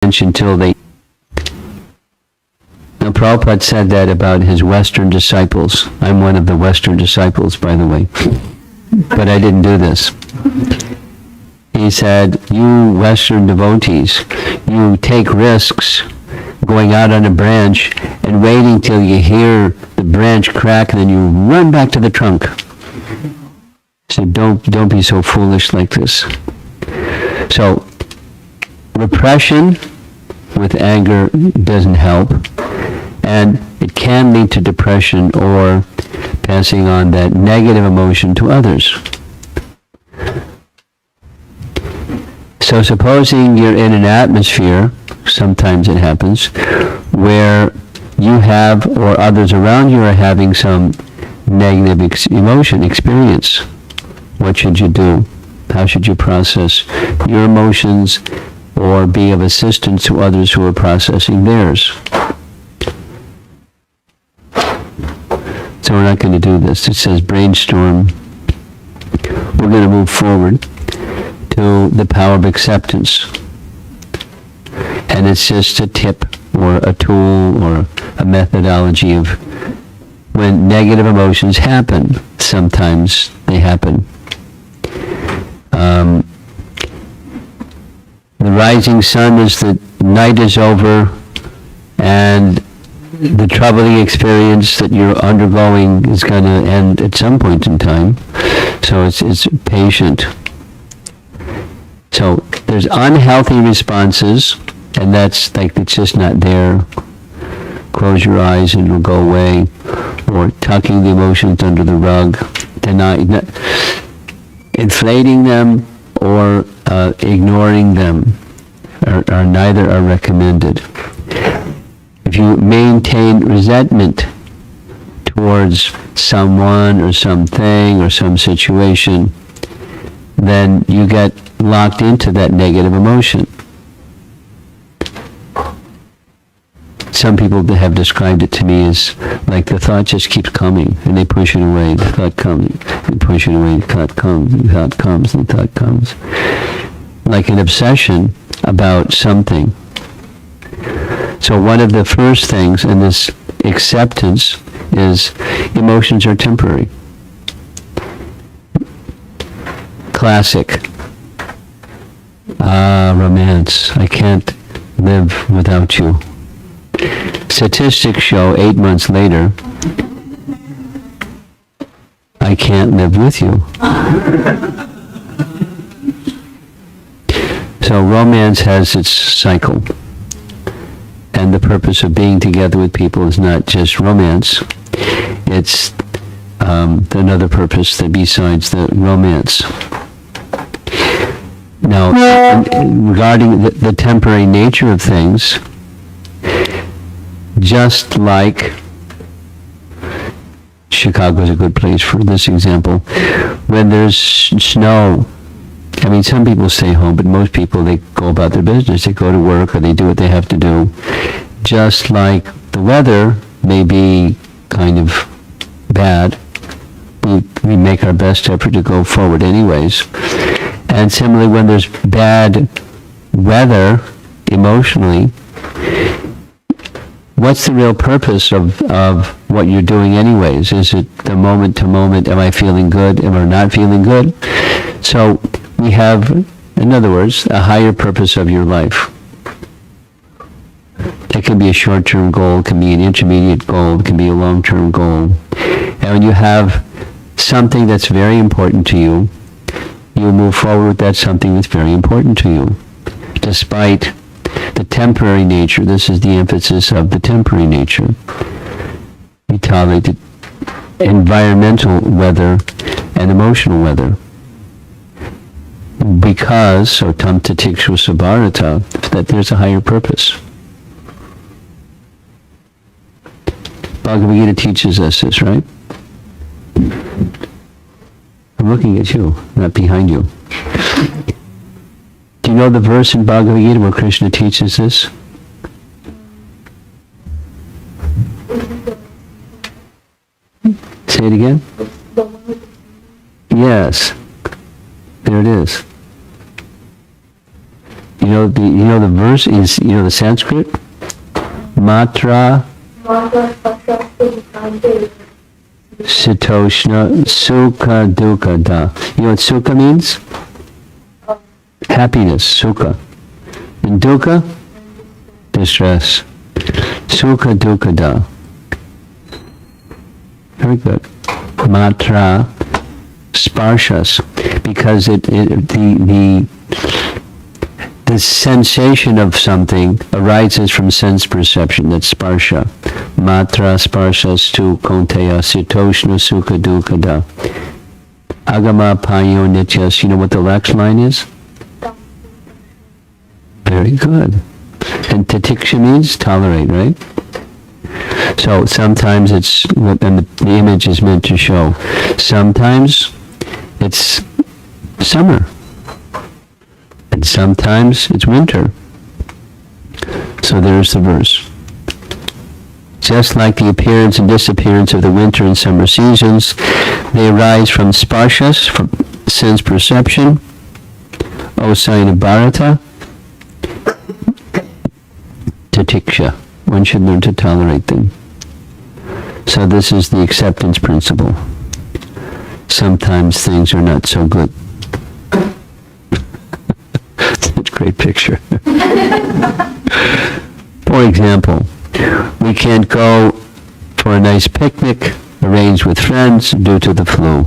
until they... Now, Prabhupada said that about his Western disciples. I'm one of the Western disciples, by the way. But I didn't do this. He said, you Western devotees, you take risks going out on a branch and waiting till you hear the branch crack and then you run back to the trunk. So don't be so foolish like this. So repression with anger doesn't help, and it can lead to depression or passing on that negative emotion to others. So supposing you're in an atmosphere, sometimes it happens, where you have or others around you are having some negative emotion experience. What should you do? How should you process your emotions or be of assistance to others who are processing theirs? So we're not going to do this. It says brainstorm. We're going to move forward to the power of acceptance. And it's just a tip or a tool or a methodology of when negative emotions happen. Sometimes they happen. The rising sun is the night is over, and the troubling experience that you're undergoing is going to end at some point in time. So it's patient. So there's unhealthy responses, and that's like it's just not there. Close your eyes and it'll go away, or tucking the emotions under the rug, inflating them or ignoring them are neither are recommended. If you maintain resentment towards someone or something or some situation, then you get locked into that negative emotion. Some people have described it to me as like the thought just keeps coming and they push it away, the thought comes, and push it away, the thought comes, the thought comes, the thought comes. Like an obsession about something. So one of the first things in this acceptance is emotions are temporary. Classic. Romance. I can't live without you. Statistics show 8 months later, I can't live with you. So romance has its cycle. And the purpose of being together with people is not just romance. It's another purpose that besides the romance. Now, regarding the temporary nature of things, just like Chicago is a good place for this example, when there's snow, I mean, some people stay home, but most people, they go about their business. They go to work or they do what they have to do. Just like the weather may be kind of bad, we make our best effort to go forward anyways. And similarly, when there's bad weather emotionally, what's the real purpose of what you're doing anyways? Is it the moment to moment, am I feeling good, am I not feeling good? So we have, in other words, a higher purpose of your life. It can be a short-term goal, it can be an intermediate goal, it can be a long-term goal. And when you have something that's very important to you, you move forward with that something that's very important to you. Despite the temporary nature, this is the emphasis of the temporary nature. We tolerate the environmental weather and emotional weather. Because, so tam tatikshu sabharata, that there's a higher purpose. Bhagavad Gita teaches us this, right? I'm looking at you, not behind you. Do you know the verse in Bhagavad Gita where Krishna teaches this? Say it again. Yes. There it is. the verse is, the Sanskrit? Matra Sitoshna Sukha Dukkha Da. You know what Sukha means? Happiness, Sukha. And Dukkha? Distress. Sukha Dukkha Da. Very good. Matra Sparshas, because the sensation of something arises from sense perception. That's sparsha. Matra sparshas tu konteya sitoshna sukha dukkha da. Agama payo nityas. You know what the next line is? Very good. And tatiksha means tolerate, right? So sometimes it's, and the image is meant to show, sometimes it's summer. And sometimes it's winter. So there's the verse. Just like the appearance and disappearance of the winter and summer seasons, they arise from sparshas, from sense perception, O sign of Bharata, tatiksha. One should learn to tolerate them. So this is the acceptance principle. Sometimes things are not so good. Such a great picture. For example, we can't go for a nice picnic arranged with friends due to the flu.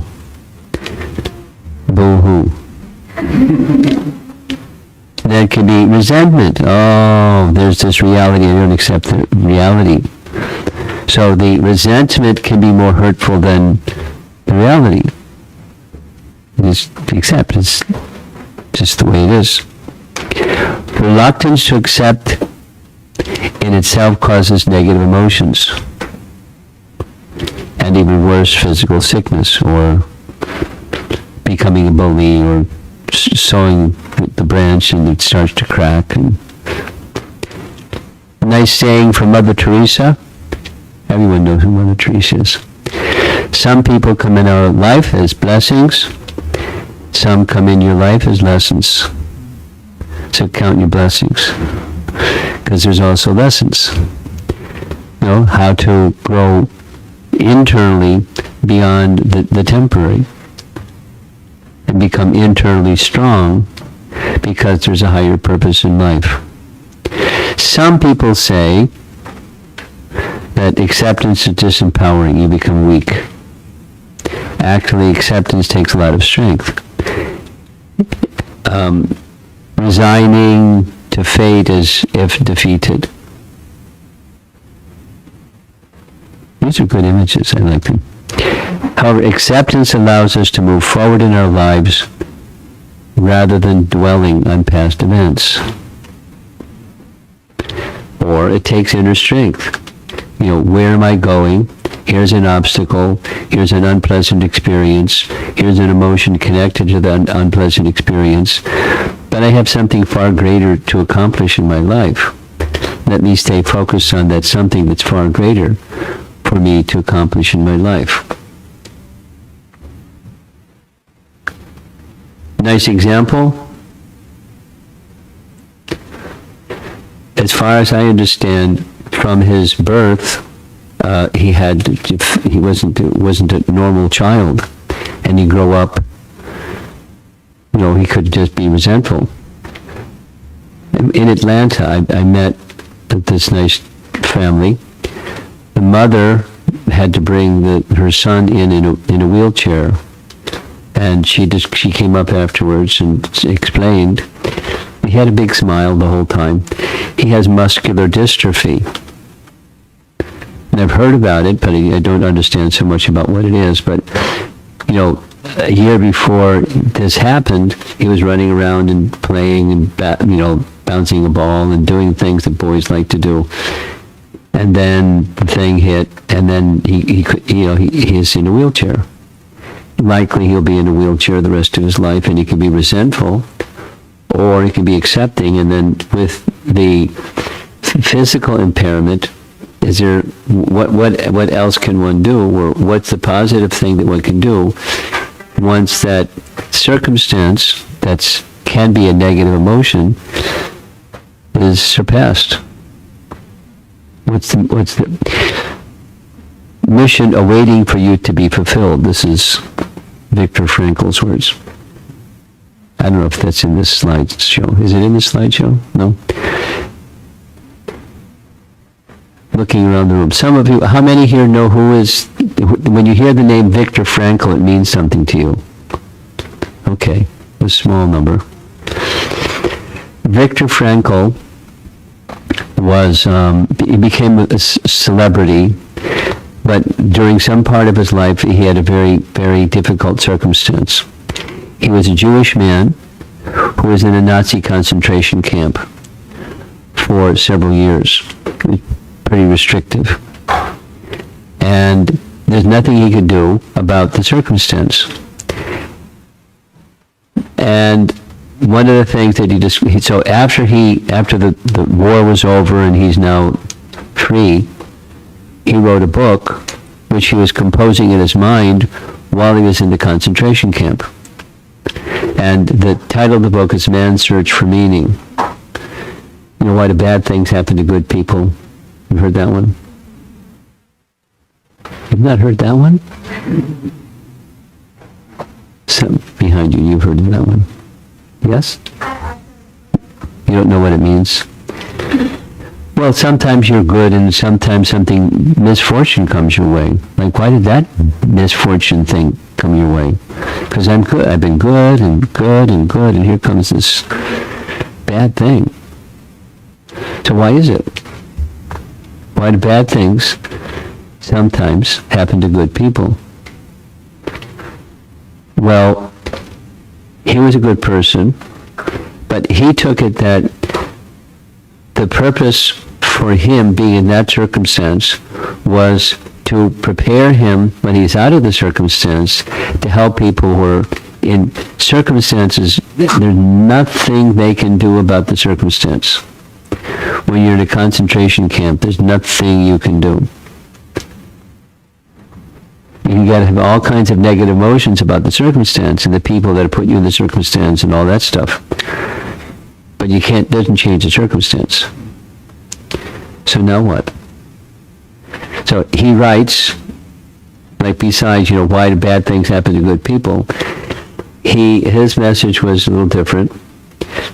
Boo-hoo. That could be resentment. Oh, there's this reality. I don't accept the reality. So the resentment can be more hurtful than the reality. Just accept. It's just the way it is. Reluctance to accept in itself causes negative emotions. And even worse, physical sickness, or becoming a bully, or sawing the branch and it starts to crack. And a nice saying from Mother Teresa. Everyone knows who Mother Teresa is. Some people come in our life as blessings. Some come in your life as lessons. So count your blessings. Because there's also lessons. You know, how to grow internally beyond the temporary. And become internally strong because there's a higher purpose in life. Some people say that acceptance is disempowering. You become weak. Actually, acceptance takes a lot of strength. Resigning to fate as if defeated. These are good images. I like them. However, acceptance allows us to move forward in our lives rather than dwelling on past events. Or it takes inner strength. You know, where am I going? Here's an obstacle. Here's an unpleasant experience. Here's an emotion connected to the unpleasant experience. But I have something far greater to accomplish in my life. Let me stay focused on that something that's far greater for me to accomplish in my life. Nice example. As far as I understand, from his birth, he wasn't a normal child, and he grew up. You know, he could just be resentful. In Atlanta, I met this nice family. The mother had to bring her son in a wheelchair, and she came up afterwards and explained. He had a big smile the whole time. He has muscular dystrophy. And I've heard about it, but I don't understand so much about what it is. But, you know, a year before this happened, he was running around and playing and, bouncing a ball and doing things that boys like to do. And then the thing hit, and then he is in a wheelchair. Likely he'll be in a wheelchair the rest of his life, and he can be resentful, or he can be accepting. And then with the physical impairment, is there what else can one do, or what's the positive thing that one can do once that circumstance that's can be a negative emotion is surpassed. What's the mission awaiting for you to be fulfilled? This is Viktor Frankl's words. I don't know if that's in this slideshow. Is it in this slideshow? No? Looking around the room. Some of you, how many here know when you hear the name Viktor Frankl, it means something to you? Okay, a small number. Viktor Frankl he became a celebrity, but during some part of his life, he had a very, very difficult circumstance. He was a Jewish man who was in a Nazi concentration camp for several years. Pretty restrictive. And there's nothing he could do about the circumstance. And one of the things that so after the war was over and he's now free, he wrote a book which he was composing in his mind while he was in the concentration camp. And the title of the book is Man's Search for Meaning. You know, why do bad things happen to good people? You've heard that one? You've not heard that one? Some behind you, you've heard of that one. Yes? You don't know what it means? Well, sometimes you're good and sometimes misfortune comes your way. Like, why did that misfortune thing come your way? Because I'm good. I've been good and good and good, and here comes this bad thing. So why is it? Why do bad things sometimes happen to good people? Well, he was a good person, but he took it that the purpose for him being in that circumstance was to prepare him when he's out of the circumstance to help people who are in circumstances there's nothing they can do about the circumstance. When you're in a concentration camp, there's nothing you can do. You got to have all kinds of negative emotions about the circumstance and the people that put you in the circumstance and all that stuff. But you can't, doesn't change the circumstance. So now what? So he writes, like besides, why do bad things happen to good people? His message was a little different.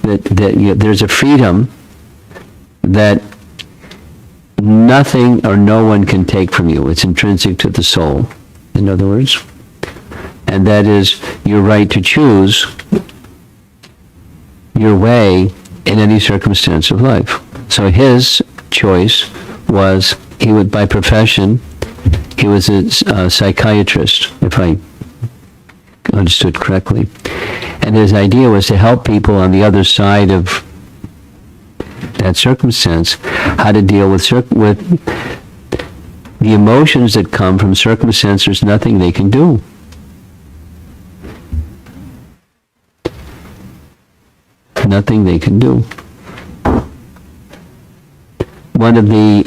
That there's a freedom that nothing or no one can take from you. It's intrinsic to the soul, in other words. And that is your right to choose your way in any circumstance of life. So his choice was, by profession, he was a psychiatrist, if I understood correctly. And his idea was to help people on the other side of that circumstance, how to deal with the emotions that come from circumstances. There's nothing they can do. Nothing they can do. One of the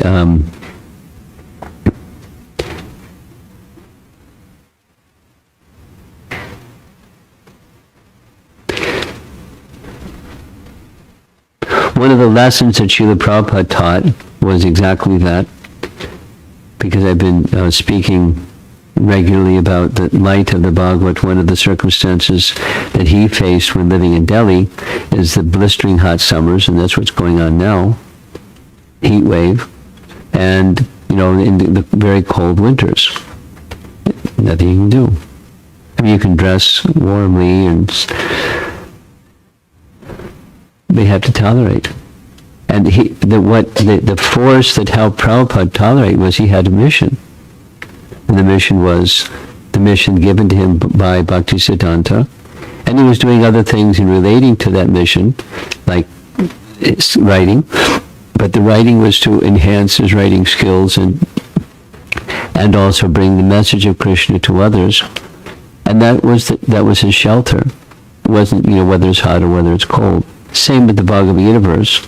lessons that Srila Prabhupada taught was exactly that, because I've been speaking regularly about the light of the Bhagavad. One of the circumstances that he faced when living in Delhi is the blistering hot summers, and that's what's going on now, heat wave, and in the very cold winters. Nothing you can do. I mean, you can dress warmly, and they have to tolerate. And the force that helped Prabhupada tolerate was he had a mission. And the mission was the mission given to him by Bhaktisiddhanta. And he was doing other things in relating to that mission, like writing. But the writing was to enhance his writing skills and also bring the message of Krishna to others. And that was his shelter. It wasn't, whether it's hot or whether it's cold. Same with the Bhagavad Universe.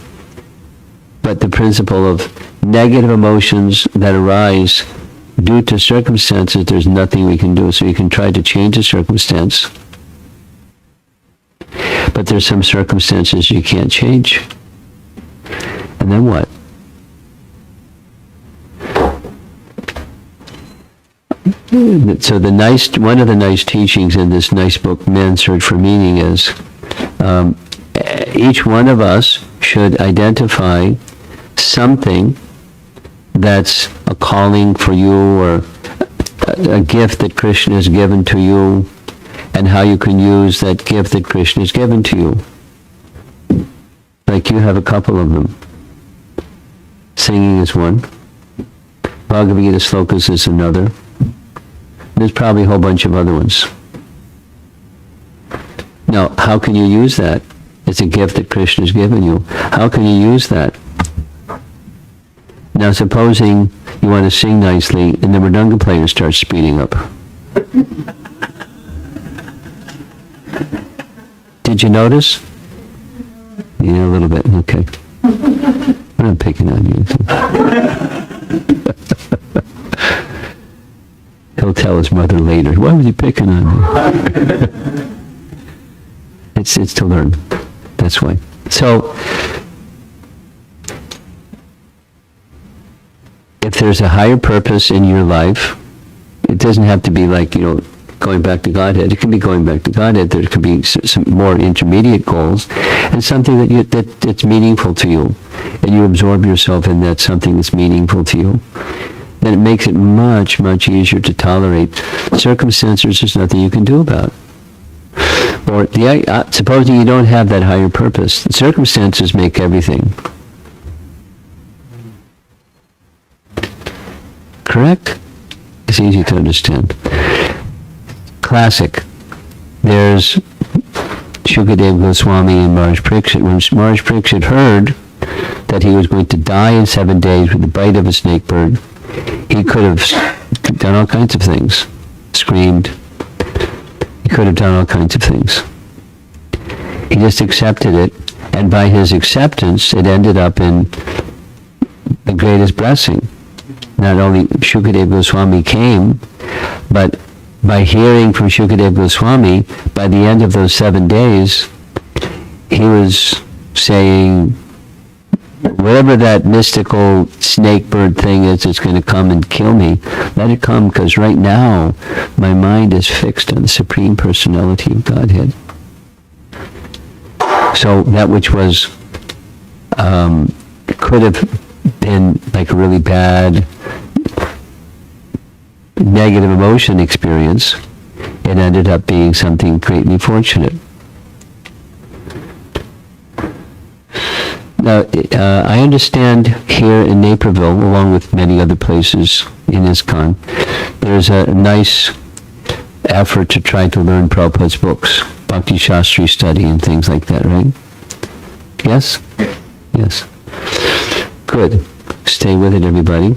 But the principle of negative emotions that arise due to circumstances, there's nothing we can do. So you can try to change the circumstance. But there's some circumstances you can't change. And then what? So one of the nice teachings in this nice book, Man's Search for Meaning, is each one of us should identify something that's a calling for you, or a gift that Krishna has given to you, and how you can use that gift that Krishna has given to you. Like you have a couple of them. Singing is one. Bhagavad Gita slokas is another. There's probably a whole bunch of other ones. Now, how can you use that? It's a gift that Krishna has given you. How can you use that? Now, supposing you want to sing nicely and the mridanga player starts speeding up. Did you notice? Yeah, a little bit. Okay. I'm not picking on you. He'll tell his mother later, why was he picking on me? It's to learn. That's why. So, if there's a higher purpose in your life, it doesn't have to be like, going back to Godhead. It can be going back to Godhead. There could be some more intermediate goals, and something that's meaningful to you, and you absorb yourself in that something that's meaningful to you. Then it makes it much, much easier to tolerate circumstances there's nothing you can do about. Or supposing you don't have that higher purpose, the circumstances make everything. Correct? It's easy to understand. Classic. There's Shukadeva Goswami and Maharaj Pariksit. When Maharaj Pariksit heard that he was going to die in 7 days with the bite of a snake bird, he could have done all kinds of things. Screamed. He could have done all kinds of things. He just accepted it, and by his acceptance, it ended up in the greatest blessing. Not only Shukadeva Goswami came, but by hearing from Shukadeva Goswami, by the end of those 7 days, he was saying, whatever that mystical snake bird thing is that's going to come and kill me, let it come, because right now my mind is fixed on the Supreme Personality of Godhead. So that which was, could have been like a really bad negative emotion experience, it ended up being something greatly fortunate. Now, I understand here in Naperville, along with many other places in ISKCON, there's a nice effort to try to learn Prabhupada's books, Bhakti Shastri study and things like that, right? Yes? Yes. Good. Stay with it, everybody.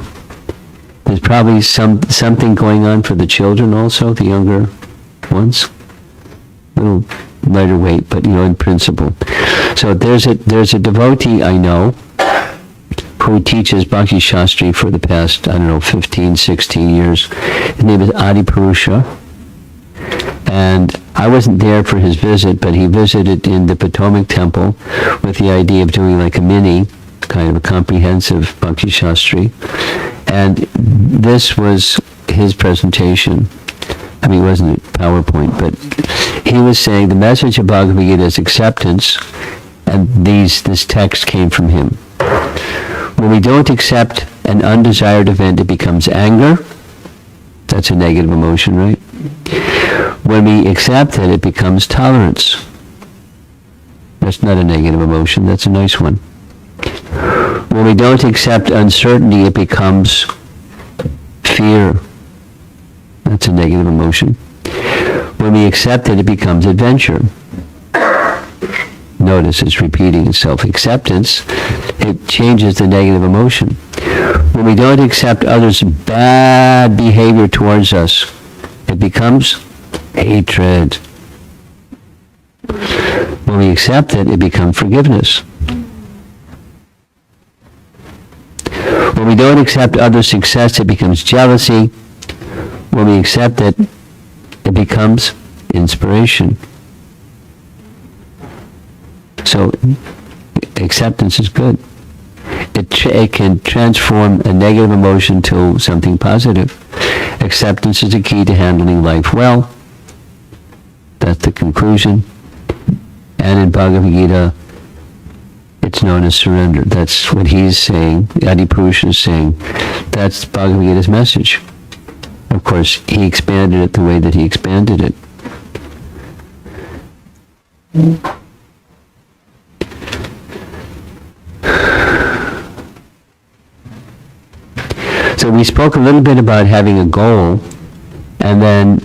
There's probably something going on for the children also, the younger ones. A little lighter weight, but in principle. So there's a devotee I know who teaches Bhakti Shastri for the past, 15, 16 years. His name is Adi Purusha. And I wasn't there for his visit, but he visited in the Potomac Temple with the idea of doing like a mini, kind of a comprehensive Bhakti Shastri. And this was his presentation. It wasn't a PowerPoint, but he was saying the message of Bhagavad Gita is acceptance, and this text came from him. When we don't accept an undesired event, it becomes anger. That's a negative emotion, right? When we accept it, it becomes tolerance. That's not a negative emotion, that's a nice one. When we don't accept uncertainty, it becomes fear. That's a negative emotion. When we accept it, it becomes adventure. Notice it's repeating itself. Acceptance, it changes the negative emotion. When we don't accept others' bad behavior towards us, it becomes hatred. When we accept it, it becomes forgiveness. When we don't accept others' success, it becomes jealousy. When we accept it, it becomes inspiration. So acceptance is good. It can transform a negative emotion to something positive. Acceptance is the key to handling life well. That's the conclusion. And in Bhagavad Gita, it's known as surrender. That's what he's saying, Adipurusha is saying. That's Bhagavad Gita's message. Of course, he expanded it the way that he expanded it. So we spoke a little bit about having a goal, and then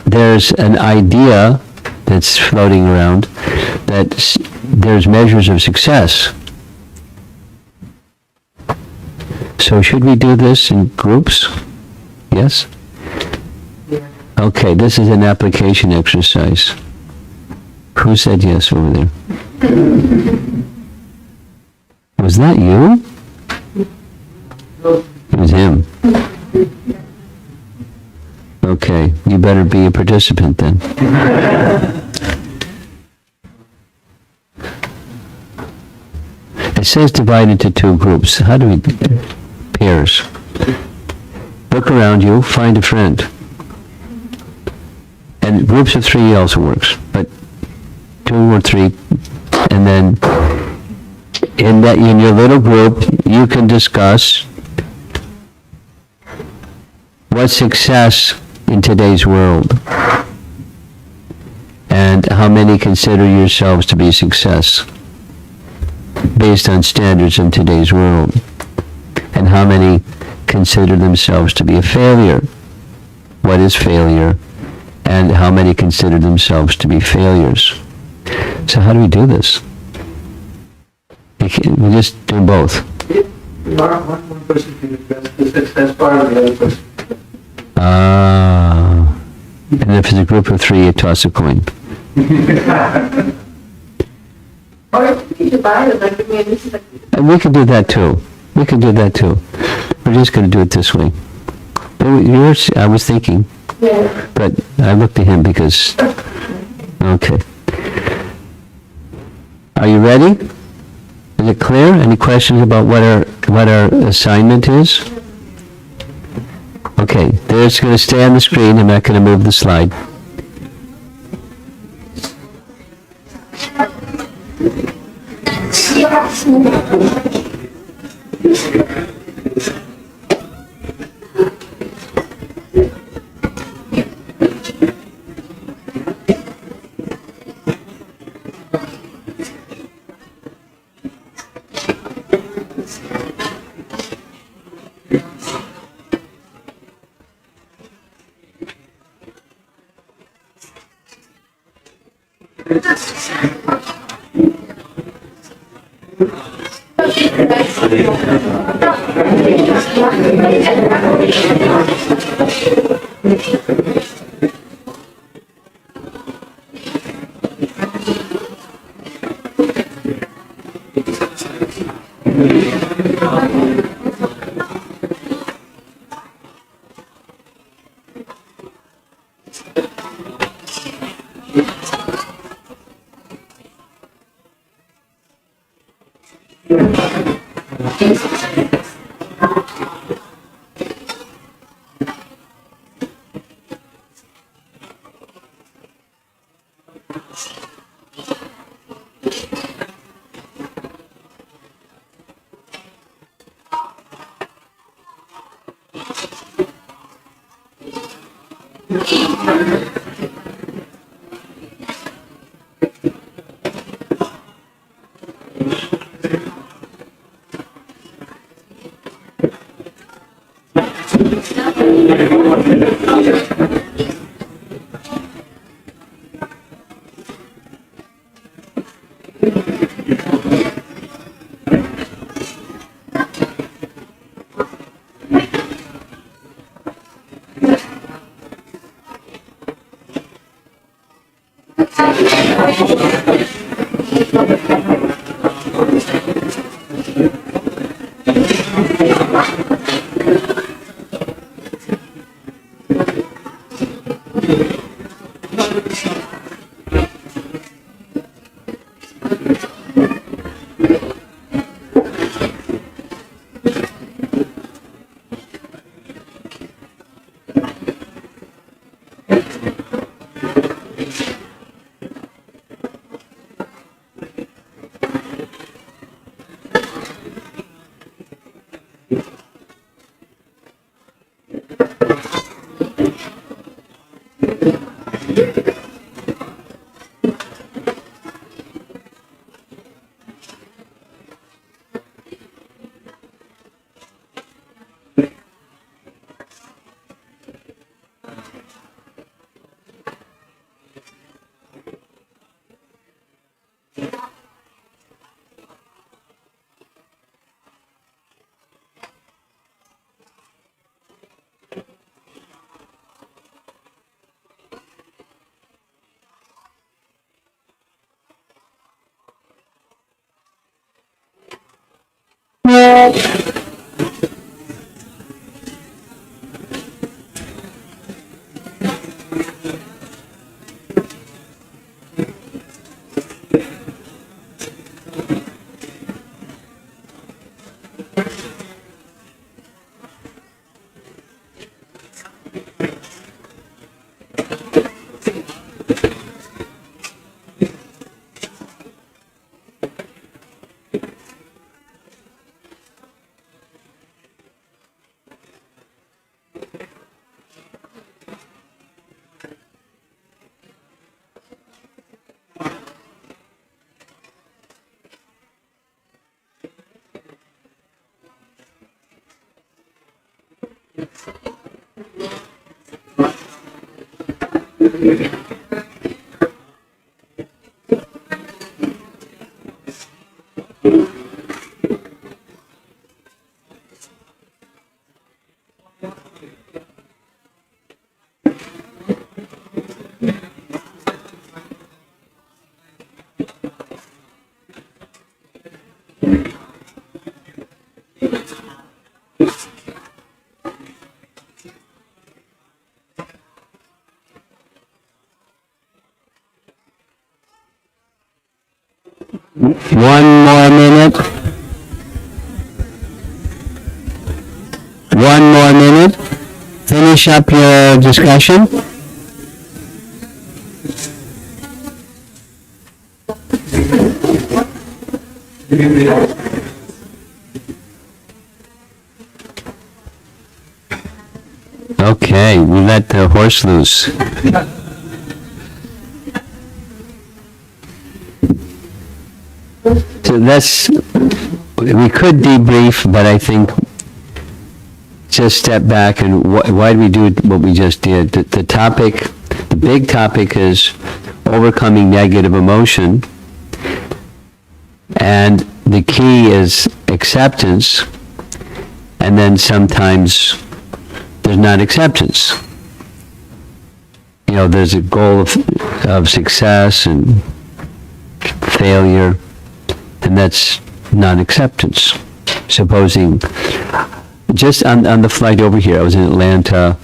there's an idea that's floating around that there's measures of success. So should we do this in groups? Yes? Okay, this is an application exercise. Who said yes over there? Was that you? It was him. Okay, you better be a participant then. It says divide into two groups. How do we... pairs. Look around you, find a friend. And groups of three also works, but 2 or 3, and then in your little group, you can discuss what's success in today's world, and how many consider yourselves to be success based on standards in today's world, and how many consider themselves to be a failure. What is failure? And how many consider themselves to be failures? So how do we do this? We just do both. One person can address the success part of the other person. And if it's a group of 3, you toss a coin. Or if you divide it, like, I mean, this is like... And we can do that too. We can do that too. We're just going to do it this way. Yours, I was thinking, Yeah. but I looked at him because... Okay. Are you ready? Is it clear? Any questions about what our assignment is? Okay, there's going to stay on the screen. I'm not going to move the slide. One more minute. One more minute. Finish up your discussion. Okay, we let the horse loose. So that's, we could debrief, but I think just step back and why did we do what we just did? The topic, the big topic is overcoming negative emotion, and the key is acceptance, and then sometimes there's not acceptance. You know, there's a goal of success and failure, and that's non-acceptance. Supposing, just on the flight over here, I was in Atlanta,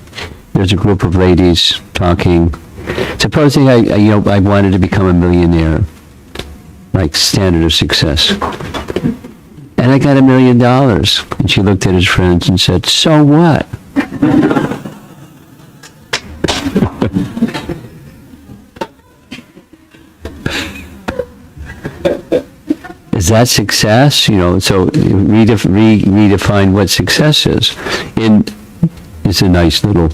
there's a group of ladies talking. Supposing I wanted to become a millionaire, like standard of success. And I got $1 million. And she looked at his friends and said, so what? Is that success? You know, so redefine what success is. It's a nice little,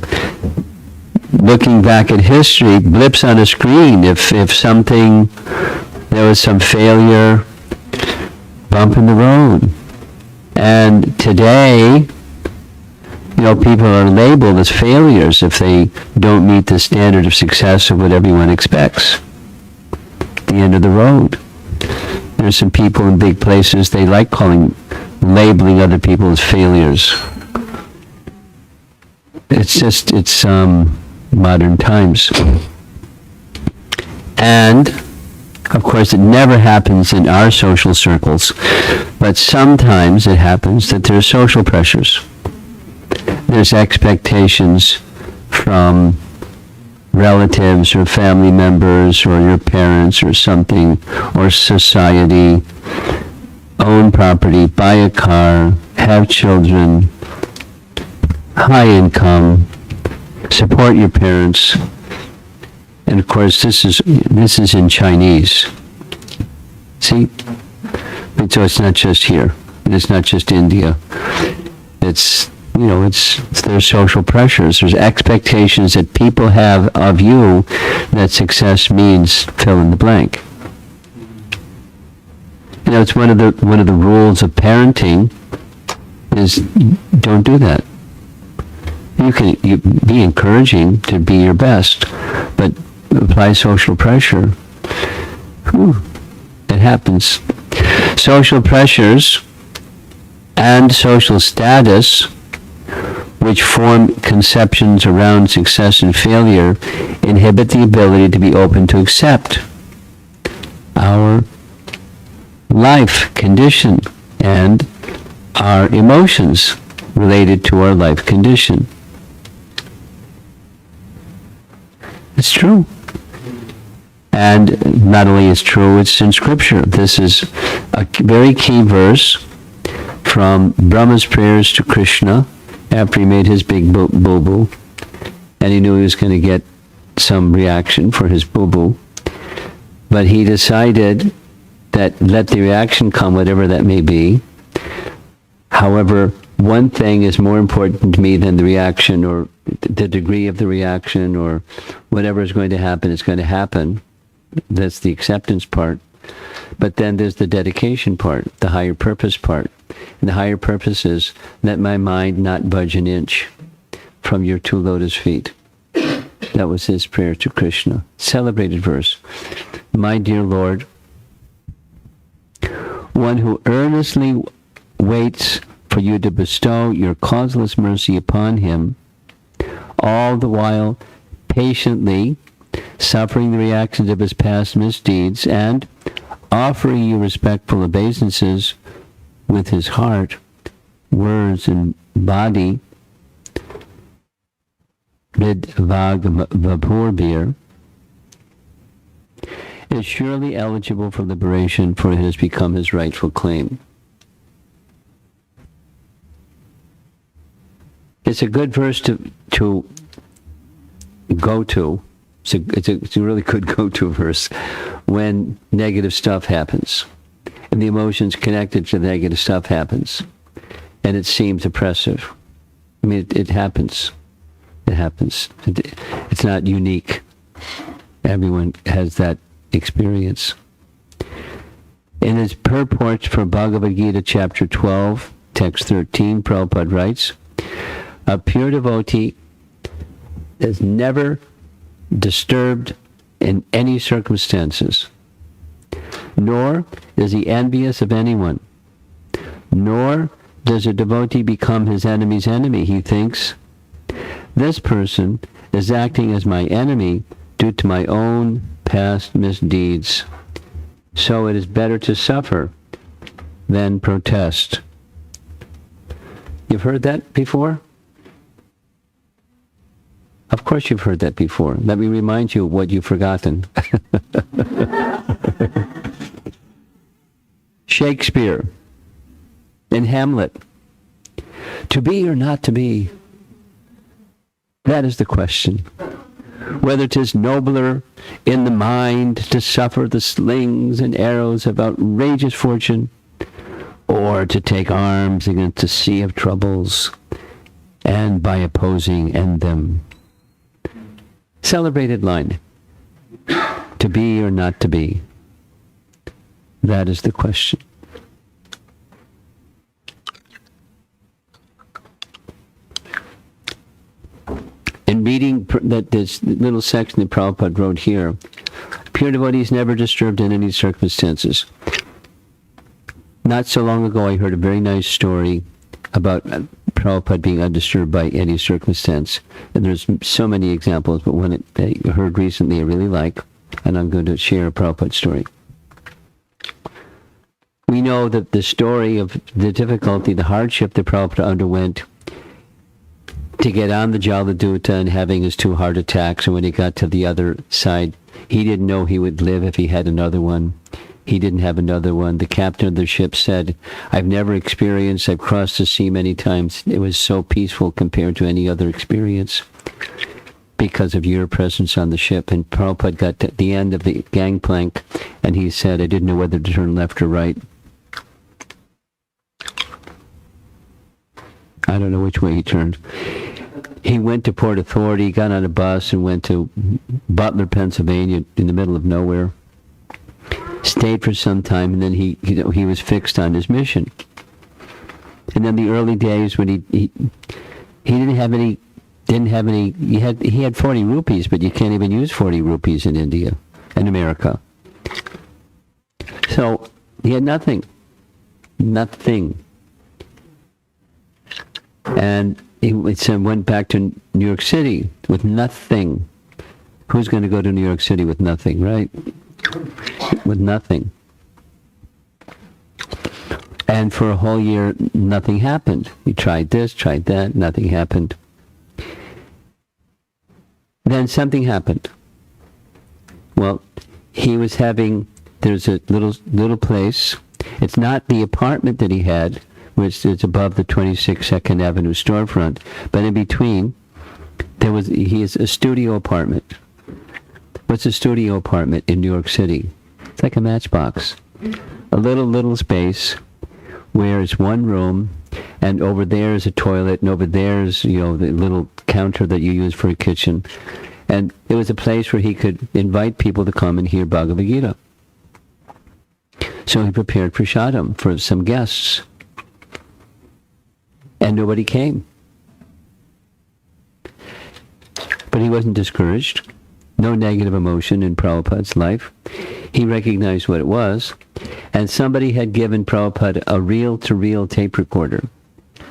looking back at history, blips on a screen. If something, there was some failure, bump in the road. And today, you know, people are labeled as failures if they don't meet the standard of success of what everyone expects. The end of the road. There's some people in big places, they like labeling other people as failures. It's modern times. And, of course, it never happens in our social circles, but sometimes it happens that there's social pressures. There's expectations from relatives or family members or your parents or something, or society. Own property, buy a car, have children, high income, support your parents. And of course this is in Chinese. See? But so it's not just here. It's not just India. It's it's there's social pressures. There's expectations that people have of you that success means fill in the blank. It's one of the rules of parenting is don't do that. You be encouraging to be your best, but apply social pressure. It happens. Social pressures and social status, which form conceptions around success and failure, inhibit the ability to be open to accept our life condition and our emotions related to our life condition. It's true. And not only is true, it's in Scripture. This is a very key verse from Brahma's prayers to Krishna after he made his big boo-boo, and he knew he was going to get some reaction for his boo-boo. But he decided that let the reaction come, whatever that may be. However, one thing is more important to me than the reaction or the degree of the reaction or whatever is going to happen is going to happen. That's the acceptance part. But then there's the dedication part, the higher purpose part. And the higher purpose is let my mind not budge an inch from your 2 lotus feet. That was his prayer to Krishna. Celebrated verse. My dear Lord, one who earnestly waits for you to bestow your causeless mercy upon him, all the while patiently suffering the reactions of his past misdeeds and offering you respectful obeisances with his heart, words, and body, mid vag vapurbir, is surely eligible for liberation, for it has become his rightful claim. It's a good verse to go to. It's a really good go-to verse when negative stuff happens and the emotions connected to the negative stuff happens and it seems oppressive. I mean, it happens. It happens. It's not unique. Everyone has that experience. In his purport for Bhagavad Gita, chapter 12, text 13, Prabhupada writes, a pure devotee is never disturbed in any circumstances, nor is he envious of anyone, nor does a devotee become his enemy's enemy. He thinks, this person is acting as my enemy due to my own past misdeeds, so it is better to suffer than protest. You've heard that before? Of course you've heard that before. Let me remind you of what you've forgotten. Shakespeare in Hamlet. To be or not to be? That is the question. Whether 'tis nobler in the mind to suffer the slings and arrows of outrageous fortune, or to take arms against a sea of troubles, and by opposing end them. Celebrated line. To be or not to be? That is the question. In reading this little section that Prabhupada wrote here, pure devotee is never disturbed in any circumstances. Not so long ago, I heard a very nice story about Prabhupada being undisturbed by any circumstance. And there's so many examples, but one I heard recently I really like, and I'm going to share a Prabhupada story. We know that the story of the difficulty, the hardship that Prabhupada underwent to get on the Jaladuta and having his 2 heart attacks, and when he got to the other side, he didn't know he would live if he had another one. He didn't have another one. The captain of the ship said, I've crossed the sea many times. It was so peaceful compared to any other experience because of your presence on the ship. And Prabhupada got to the end of the gangplank and he said, I didn't know whether to turn left or right. I don't know which way he turned. He went to Port Authority, got on a bus, and went to Butler, Pennsylvania, in the middle of nowhere. Stayed for some time, and then he was fixed on his mission. And then the early days when he didn't have any, he had 40 rupees, but you can't even use 40 rupees in India, in America. So he had nothing. And he went back to New York City with nothing. Who's going to go to New York City with nothing, right? With nothing. And for a whole year, nothing happened. He tried this, tried that, nothing happened. Then something happened. Well, he was there's a little place. It's not the apartment that he had, which is above the 26 2nd Avenue storefront, but in between, he has a studio apartment. What's a studio apartment in New York City? It's like a matchbox. A little space where it's one room, and over there is a toilet, and over there's, the little counter that you use for a kitchen. And it was a place where he could invite people to come and hear Bhagavad Gita. So he prepared prasadam for some guests. And nobody came. But he wasn't discouraged. No negative emotion in Prabhupada's life. He recognized what it was. And somebody had given Prabhupada a reel-to-reel tape recorder.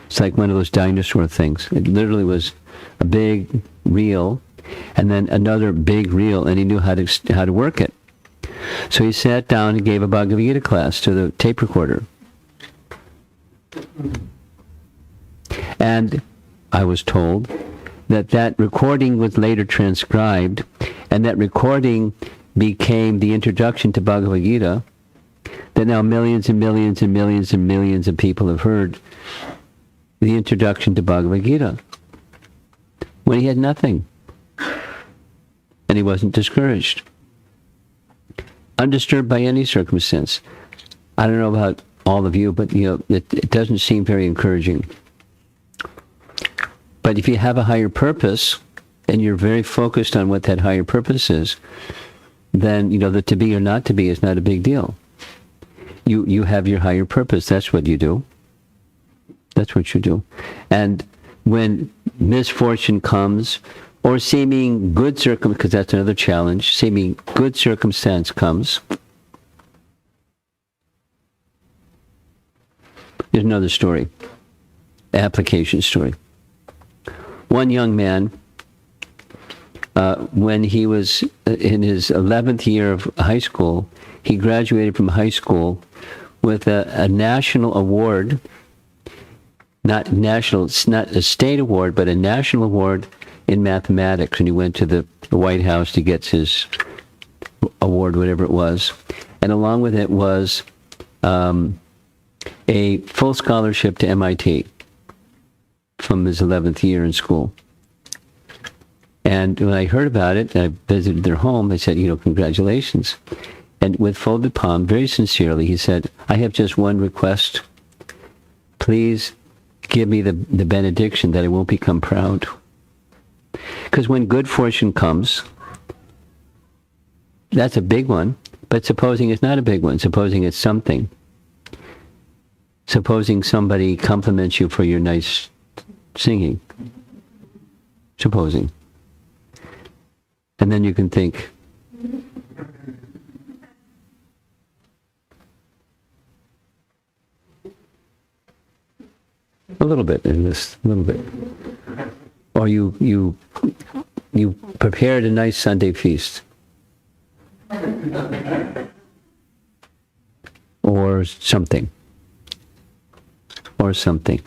It's like one of those dinosaur things. It literally was a big reel and then another big reel, and he knew how to work it. So he sat down and gave a Bhagavad Gita class to the tape recorder. And I was told that recording was later transcribed, and that recording became the introduction to Bhagavad Gita, that now millions and millions and millions and millions of people have heard the introduction to Bhagavad Gita, when he had nothing. And he wasn't discouraged. Undisturbed by any circumstance. I don't know about all of you, but it doesn't seem very encouraging. But if you have a higher purpose, and you're very focused on what that higher purpose is, then the to be or not to be is not a big deal. You have your higher purpose. That's what you do. That's what you do. And when misfortune comes, or seeming good circumstance, because that's another challenge, seeming good circumstance comes, there's another story, application story. One young man, when he was in his 11th year of high school, he graduated from high school with a national award, not a state award, but a national award in mathematics. And he went to the White House to get his award, whatever it was. And along with it was a full scholarship to MIT from his 11th year in school. And when I heard about it, I visited their home, I said, congratulations. And with folded palm, very sincerely, he said, I have just one request. Please give me the benediction that I won't become proud. Because when good fortune comes, that's a big one. But supposing it's not a big one, supposing it's something. Supposing somebody compliments you for your nice singing. Supposing. And then you can think, a little bit in this, a little bit. Or you prepared a nice Sunday feast. Or something. Or something.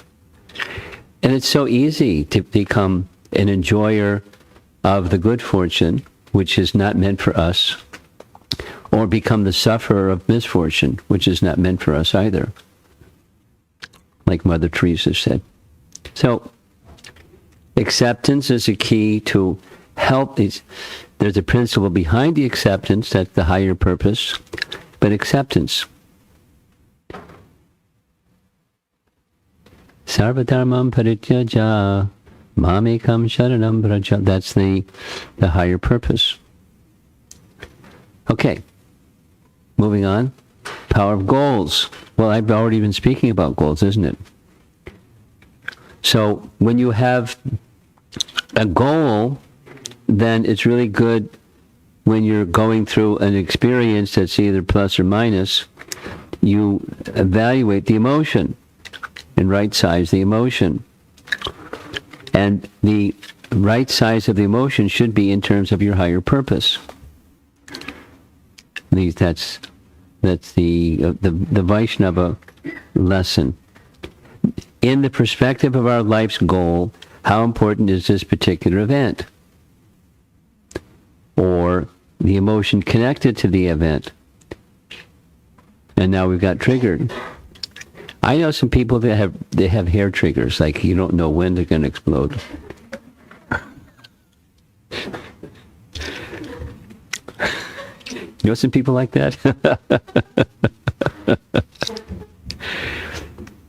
And it's so easy to become an enjoyer of the good fortune, which is not meant for us, or become the sufferer of misfortune, which is not meant for us either, like Mother Teresa said. So, acceptance is a key to help these. There's a principle behind the acceptance, that's the higher purpose, but acceptance. Sarvadharmam parityaja mamekam sharanam vraja. That's the higher purpose. Okay, moving on. Power of goals. Well, I've already been speaking about goals, isn't it? So when you have a goal, then it's really good when you're going through an experience that's either plus or minus, you evaluate the emotion and right size the emotion. And the right size of the emotion should be in terms of your higher purpose. At least that's the Vaishnava lesson. In the perspective of our life's goal, how important is this particular event? Or the emotion connected to the event. And now we've got triggered. I know some people that have hair triggers, like you don't know when they're going to explode. You know some people like that?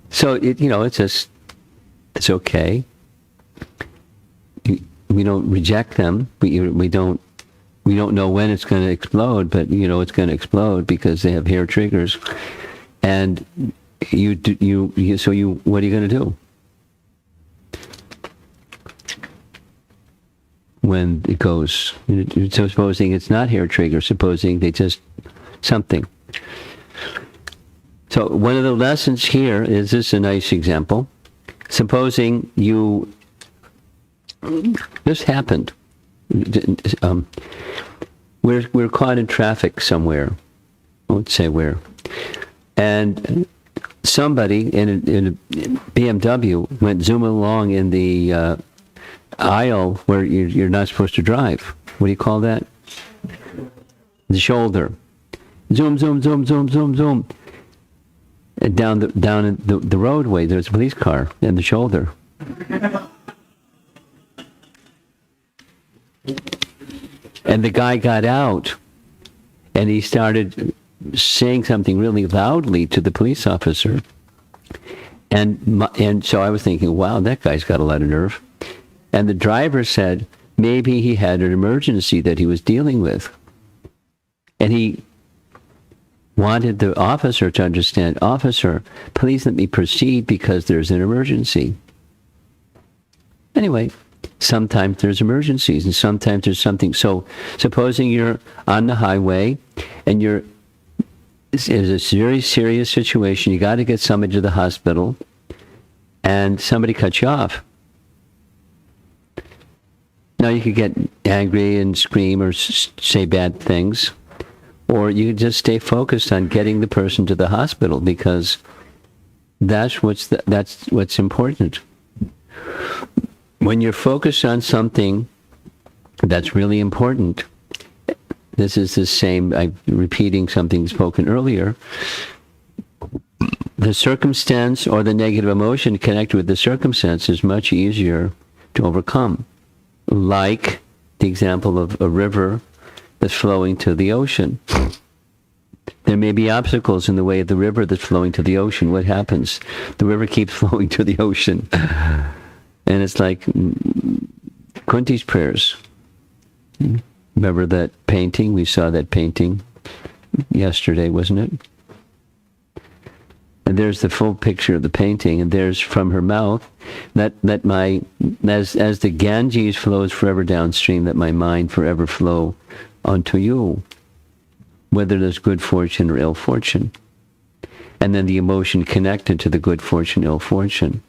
So it's okay. We don't reject them. We don't know when it's going to explode, but it's going to explode because they have hair triggers. And what are you going to do when it goes? Supposing it's not hair trigger, supposing they just something. So one of the lessons here is this a nice example. Supposing this happened. We're caught in traffic somewhere. I won't say where. And somebody in a BMW went zooming along in the aisle where you're not supposed to drive. What do you call that? The shoulder. Zoom, zoom, zoom, zoom, zoom, zoom. And down the roadway, there's a police car in the shoulder. And the guy got out, and he started saying something really loudly to the police officer. And so I was thinking, wow, that guy's got a lot of nerve. And the driver said maybe he had an emergency that he was dealing with. And he wanted the officer to understand, officer, please let me proceed because there's an emergency. Anyway, sometimes there's emergencies and sometimes there's something. So supposing you're on the highway and it's a very serious situation, you got to get somebody to the hospital and somebody cuts you off. Now you could get angry and scream or say bad things, or you could just stay focused on getting the person to the hospital because that's what's important. When you're focused on something that's really important, this is the same, I'm repeating something spoken earlier, the circumstance or the negative emotion connected with the circumstance is much easier to overcome. Like the example of a river that's flowing to the ocean. There may be obstacles in the way of the river that's flowing to the ocean. What happens? The river keeps flowing to the ocean. And it's like Kunti's prayers. Remember that painting? We saw that painting yesterday, wasn't it? And there's the full picture of the painting, and there's from her mouth, as the Ganges flows forever downstream, let my mind forever flow unto you, whether there's good fortune or ill fortune. And then the emotion connected to the good fortune, ill fortune.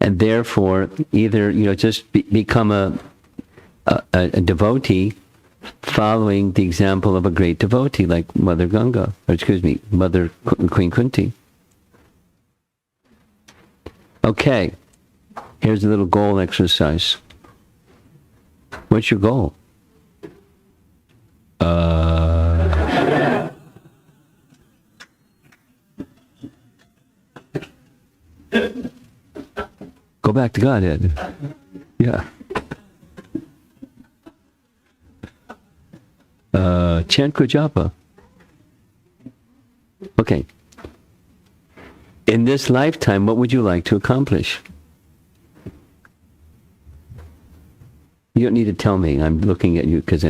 And therefore, either, just become a devotee following the example of a great devotee like Mother Ganga, Mother Queen Kunti. Okay, here's a little goal exercise. What's your goal? Go back to Godhead. Yeah. Chant Kujapa. Okay. in this lifetime, what would you like to accomplish? You don't need to tell me. I'm looking at you because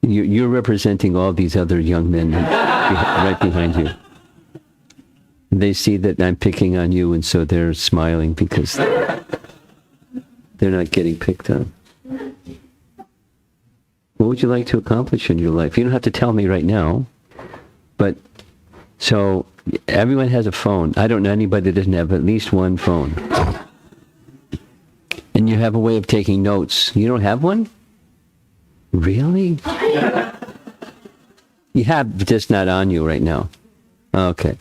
you're representing all these other young men right behind you. They see that I'm picking on you, and so they're smiling because they're not getting picked on. What would you like to accomplish in your life? You don't have to tell me right now, but so everyone has a phone. I don't know anybody that doesn't have at least one phone. And you have a way of taking notes. You don't have one? Really? You have, but just not on you right now. Okay.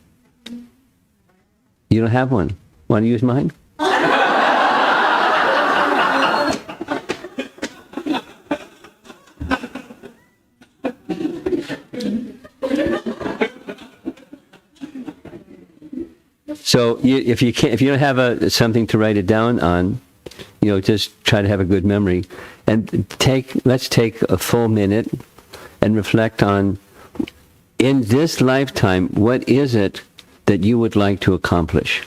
You don't have one. Want to use mine? So if you don't have something to write it down on, just try to have a good memory, and let's take a full minute and reflect on, in this lifetime, what is it that you would like to accomplish?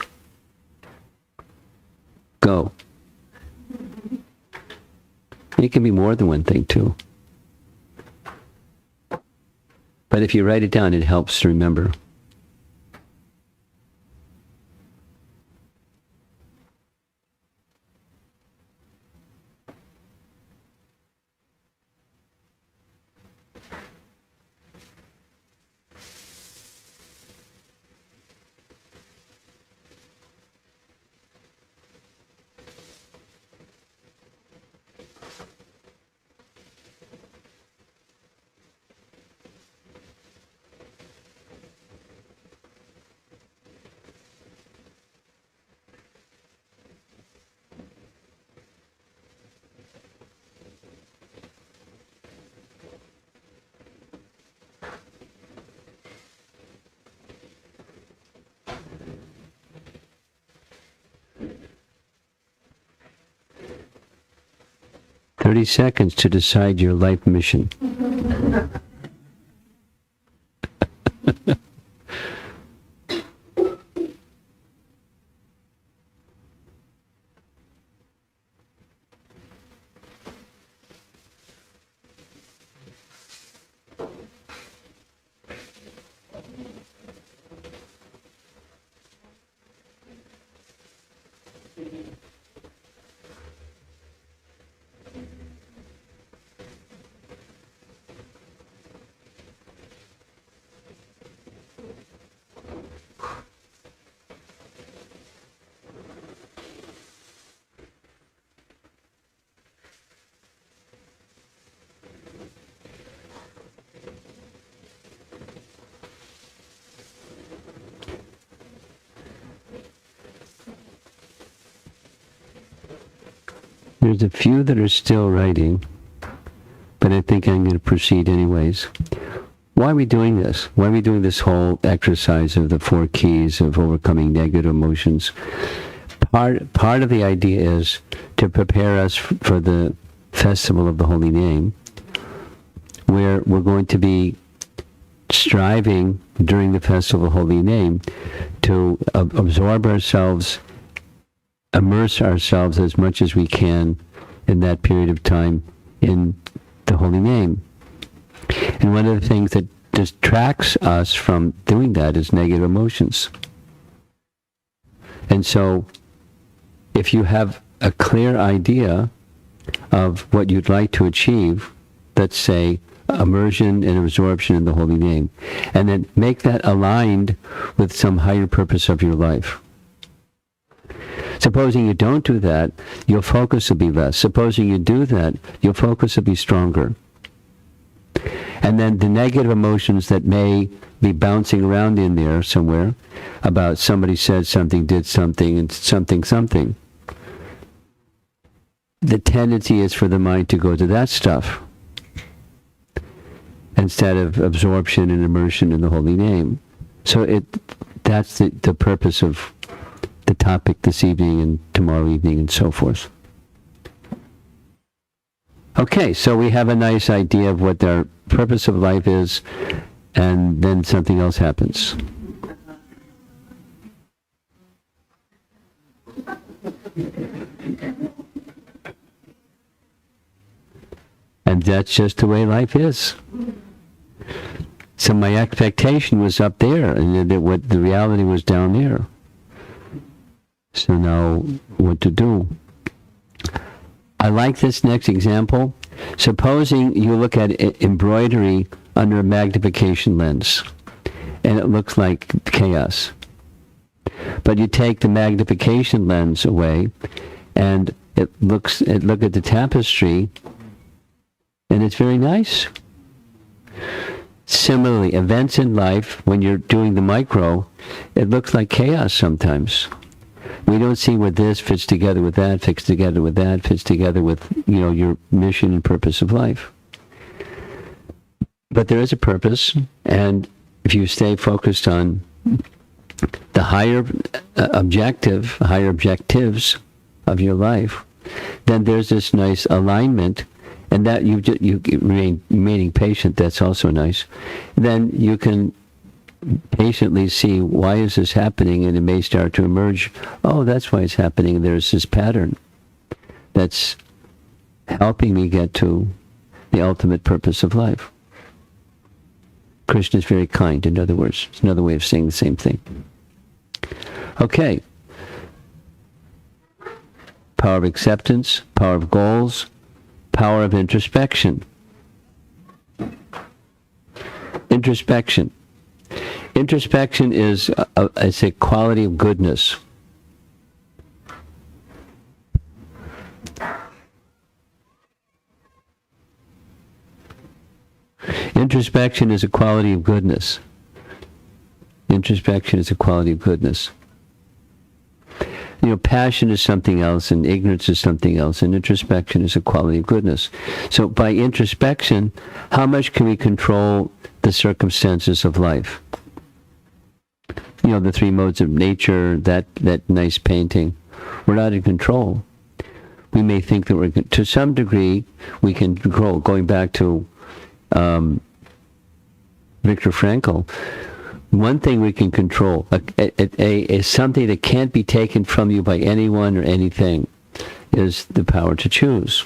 Go. It can be more than one thing too. But if you write it down, it helps to remember. "30 seconds to decide your life mission." There's a few that are still writing, but I think I'm going to proceed anyways. Why are we doing this? Why are we doing this whole exercise of the 4 keys of overcoming negative emotions? Part of the idea is to prepare us for the Festival of the Holy Name, where we're going to be striving during the Festival of the Holy Name to absorb ourselves, immerse ourselves as much as we can in that period of time in the Holy Name. And one of the things that distracts us from doing that is negative emotions. And so, if you have a clear idea of what you'd like to achieve, let's say immersion and absorption in the Holy Name, and then make that aligned with some higher purpose of your life. Supposing you don't do that, your focus will be less. Supposing you do that, your focus will be stronger. And then the negative emotions that may be bouncing around in there somewhere about somebody said something, did something, and something. The tendency is for the mind to go to that stuff instead of absorption and immersion in the Holy Name. So that's the purpose of the topic this evening and tomorrow evening and so forth. Okay, so we have a nice idea of what our purpose of life is, and then something else happens. And that's just the way life is. So my expectation was up there, and what the reality was down there. So now, what to do? I like this next example. Supposing you look at embroidery under a magnification lens, and it looks like chaos. But you take the magnification lens away, and look at the tapestry, and it's very nice. Similarly, events in life, when you're doing the micro, it looks like chaos sometimes. We don't see where this fits together with that, fits together with that, fits together with, your mission and purpose of life. But there is a purpose, and if you stay focused on the higher objectives of your life, then there's this nice alignment, and that you remaining patient, that's also nice. Then you can patiently see, why is this happening, and it may start to emerge, oh, that's why it's happening. There's this pattern that's helping me get to the ultimate purpose of life. Krishna is very kind, in other words. It's another way of saying the same thing. Okay. Power of acceptance, power of goals, power of introspection. Introspection. Introspection is a quality of goodness. Introspection is a quality of goodness. Introspection is a quality of goodness. Passion is something else, and ignorance is something else, and introspection is a quality of goodness. So by introspection, how much can we control the circumstances of life? The three modes of nature, that nice painting, we're not in control. We may think that to some degree, we can control. Going back to Viktor Frankl, one thing we can control, is something that can't be taken from you by anyone or anything, is the power to choose,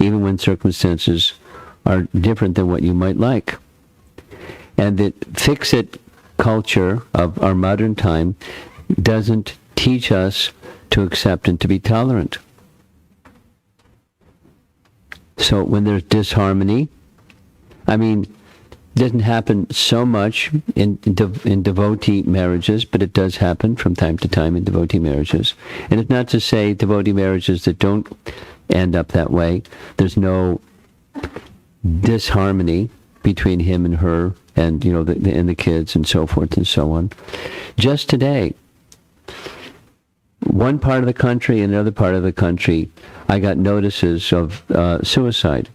even when circumstances are different than what you might like. And the fix-it culture of our modern time doesn't teach us to accept and to be tolerant. So when there's disharmony, it doesn't happen so much in devotee marriages, but it does happen from time to time in devotee marriages. And it's not to say devotee marriages that don't end up that way. There's no disharmony between him and her, and and the kids, and so forth and so on. Just today, one part of the country and another part of the country, I got notices of suicide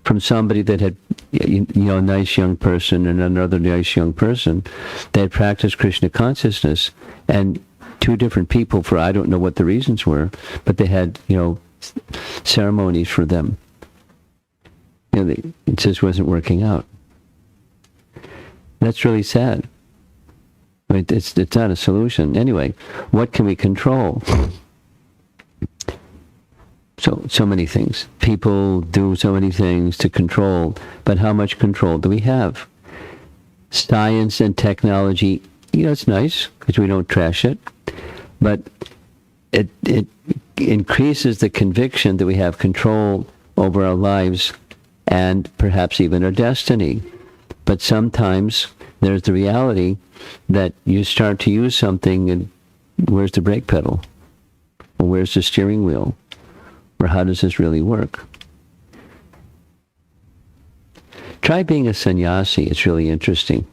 from somebody that had, a nice young person and another nice young person. They had practiced Krishna consciousness, and two different people, for I don't know what the reasons were, but they had, ceremonies for them. It just wasn't working out. That's really sad. It's not a solution. Anyway, what can we control? So many things. People do so many things to control, but how much control do we have? Science and technology, it's nice because we don't trash it, but it increases the conviction that we have control over our lives and perhaps even our destiny. But sometimes there's the reality that you start to use something, and where's the brake pedal? Or where's the steering wheel? Or how does this really work? Try being a sannyasi. It's really interesting.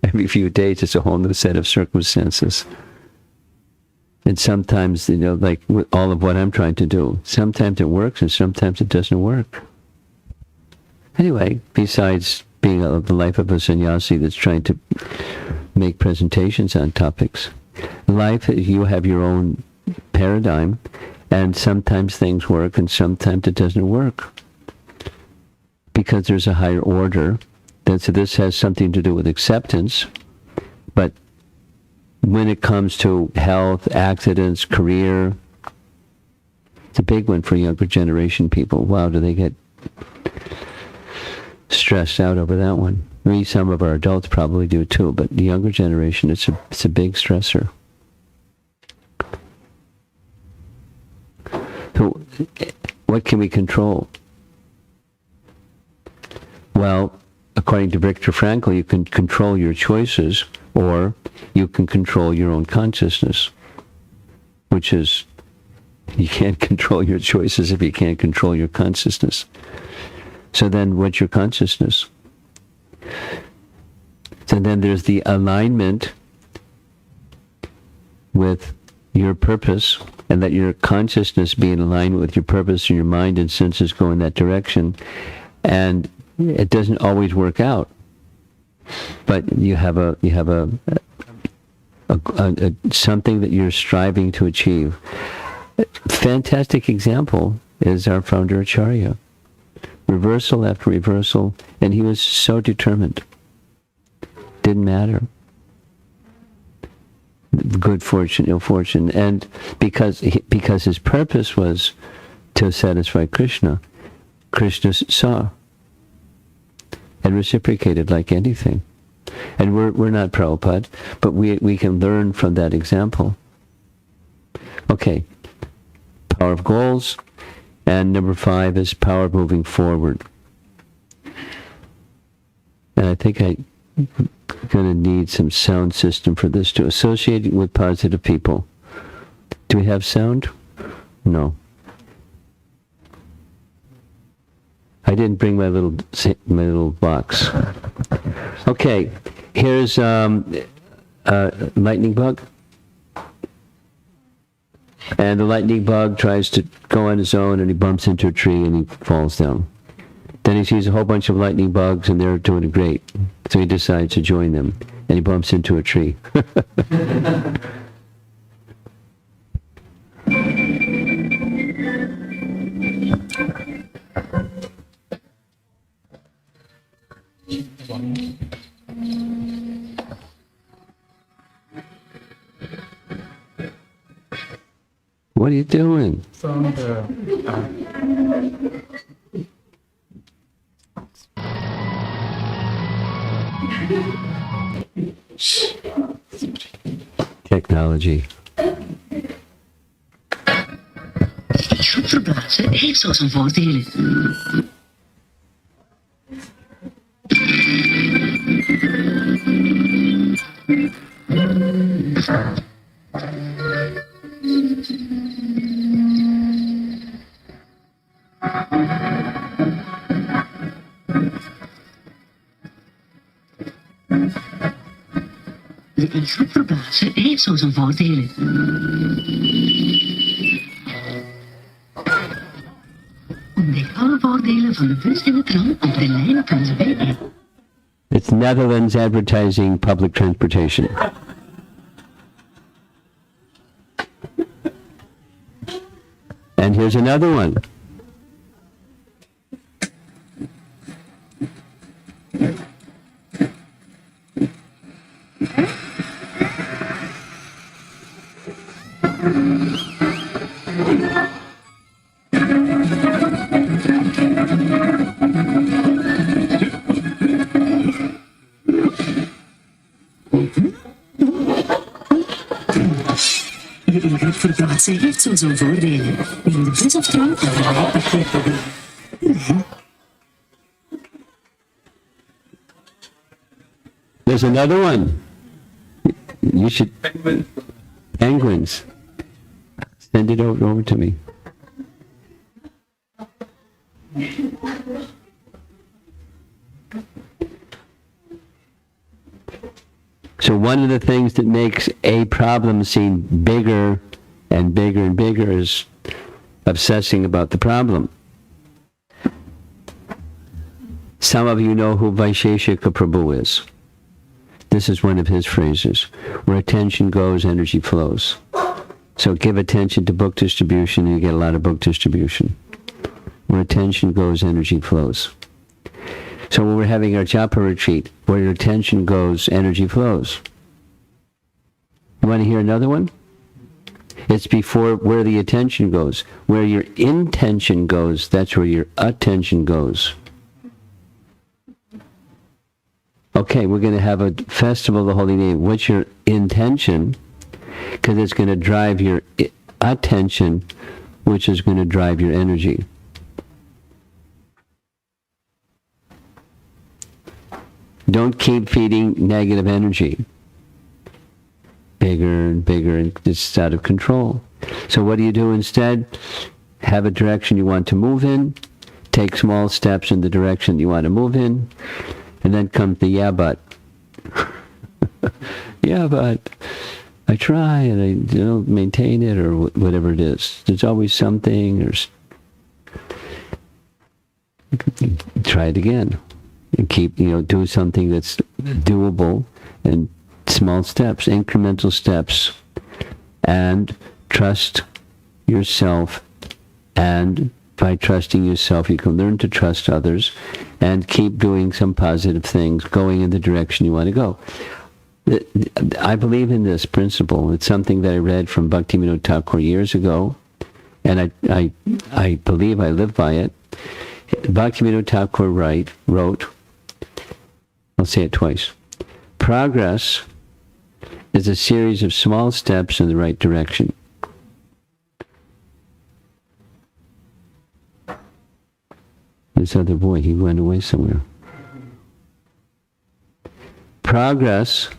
Every few days, it's a whole new set of circumstances. And sometimes, like with all of what I'm trying to do, sometimes it works and sometimes it doesn't work. Anyway, besides being the life of a sannyasi that's trying to make presentations on topics, life, you have your own paradigm, and sometimes things work and sometimes it doesn't work. Because there's a higher order. So this has something to do with acceptance, but when it comes to health, accidents, career, it's a big one for younger generation people. Wow, do they get stressed out over that one? Some of our adults probably do too, but the younger generation, it's a big stressor. So, what can we control? Well, according to Viktor Frankl, you can control your choices, or you can control your own consciousness, which is, you can't control your choices if you can't control your consciousness. So then, what's your consciousness? So then there's the alignment with your purpose, and that your consciousness be in alignment with your purpose, and your mind and senses go in that direction. And it doesn't always work out, but you have a something that you're striving to achieve. Fantastic example is our founder Acharya. Reversal after reversal, and he was so determined. Didn't matter. Good fortune, ill fortune, and because his purpose was to satisfy Krishna, Krishna saw and reciprocated like anything. And we're not Prabhupada, but we can learn from that example. Okay, power of goals, and number 5 is power of moving forward. And I think I'm going to need some sound system for this to associate with positive people. Do we have sound? No. I didn't bring my little box. Okay, here's lightning bug. And the lightning bug tries to go on his own, and he bumps into a tree and he falls down. Then he sees a whole bunch of lightning bugs, and they're doing great. So he decides to join them, and he bumps into a tree. What are you doing? Technology. Groep verplaatsen heeft zo zijn voordelen. De ingroep verplaatsen heeft zo zijn voordelen. Ontdek alle voordelen van de bus en de tram op de lijn.be. It's Netherlands advertising public transportation. And here's another one. De ingroep verplaatsen heeft zo zijn voordelen. Neem de bus of tram op de lijn.be. There's another one. You should... Penguins. Send it over to me. So one of the things that makes a problem seem bigger and bigger and bigger is obsessing about the problem. Some of you know who Vaisheshika Prabhu is. This is one of his phrases. Where attention goes, energy flows. So give attention to book distribution and you get a lot of book distribution. Where attention goes, energy flows. So when we're having our japa retreat, where your attention goes, energy flows. You want to hear another one? It's before where the attention goes. Where your intention goes, that's where your attention goes. Okay, we're going to have a festival of the Holy Name. What's your intention? Because it's going to drive your attention, which is going to drive your energy. Don't keep feeding negative energy. Bigger and bigger, and it's out of control. So what do you do instead? Have a direction you want to move in. Take small steps in the direction you want to move in. And then comes the yeah, but. Yeah, but I try and I don't maintain it, or whatever it is. There's always something, or try it again. And keep, do something that's doable, and small steps, incremental steps, and trust yourself. And by trusting yourself, you can learn to trust others, and keep doing some positive things, going in the direction you want to go. I believe in this principle. It's something that I read from Bhaktivinoda Thakur years ago, and I believe I live by it. Bhaktivinoda Thakur wrote, I'll say it twice, progress is a series of small steps in the right direction. This other boy, he went away somewhere. Progress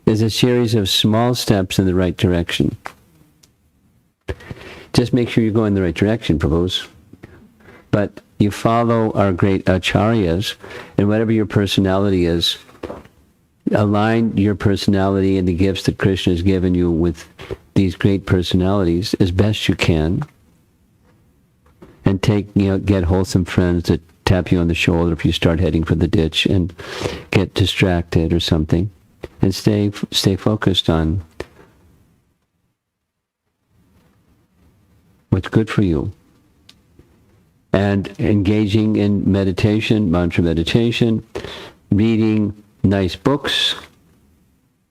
is a series of small steps in the right direction. Just make sure you go in the right direction, Prabhus. But you follow our great acharyas, and whatever your personality is, align your personality and the gifts that Krishna has given you with these great personalities as best you can, and get wholesome friends that tap you on the shoulder if you start heading for the ditch and get distracted or something, and stay focused on what's good for you. And engaging in meditation, mantra meditation, reading nice books,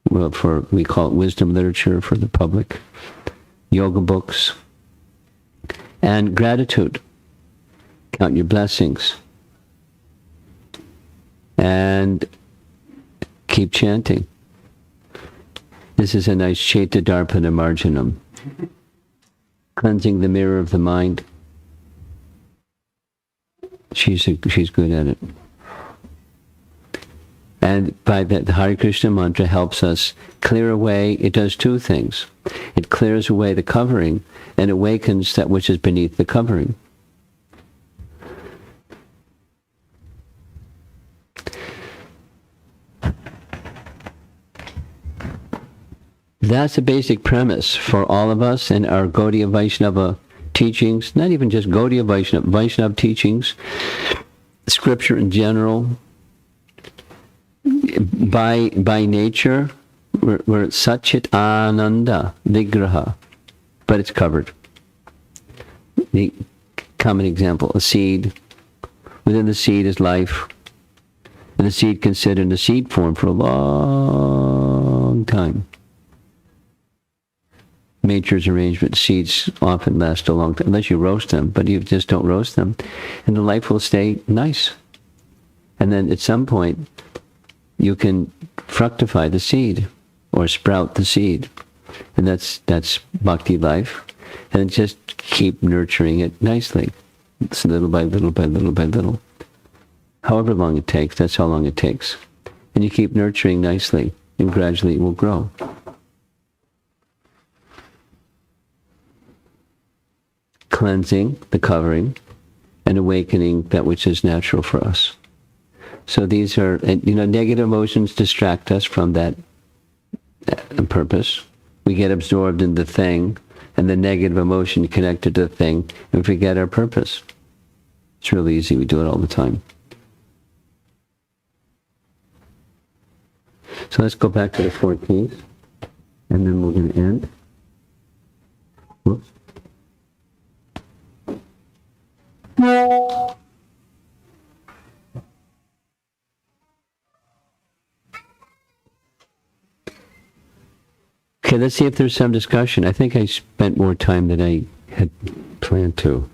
we call it wisdom literature for the public, yoga books, and gratitude. Count your blessings. And keep chanting. This is a nice Chaita Darpana Marjanam. Cleansing the mirror of the mind. She's good at it. And by that, the Hare Krishna mantra helps us clear away. It does two things. It clears away the covering and awakens that which is beneath the covering. That's a basic premise for all of us in our Gaudiya Vaishnava teachings, not even just Gaudiya Vaishnava teachings, scripture in general. By nature, we're Satchit Ananda Vigraha, but it's covered. The common example, a seed. Within the seed is life, and the seed can sit in the seed form for a long time. Nature's arrangement, seeds often last a long time, unless you roast them, but you just don't roast them, and the life will stay nice. And then at some point, you can fructify the seed, or sprout the seed. And that's bhakti life. And just keep nurturing it nicely. It's little by little by little by little. However long it takes, that's how long it takes. And you keep nurturing nicely, and gradually it will grow. Cleansing the covering, and awakening that which is natural for us. So these are, negative emotions distract us from that purpose. We get absorbed in the thing, and the negative emotion connected to the thing, and we forget our purpose. It's really easy. We do it all the time. So let's go back to the 14th, and then we're going to end. Whoops. Okay, let's see if there's some discussion. I think I spent more time than I had planned to.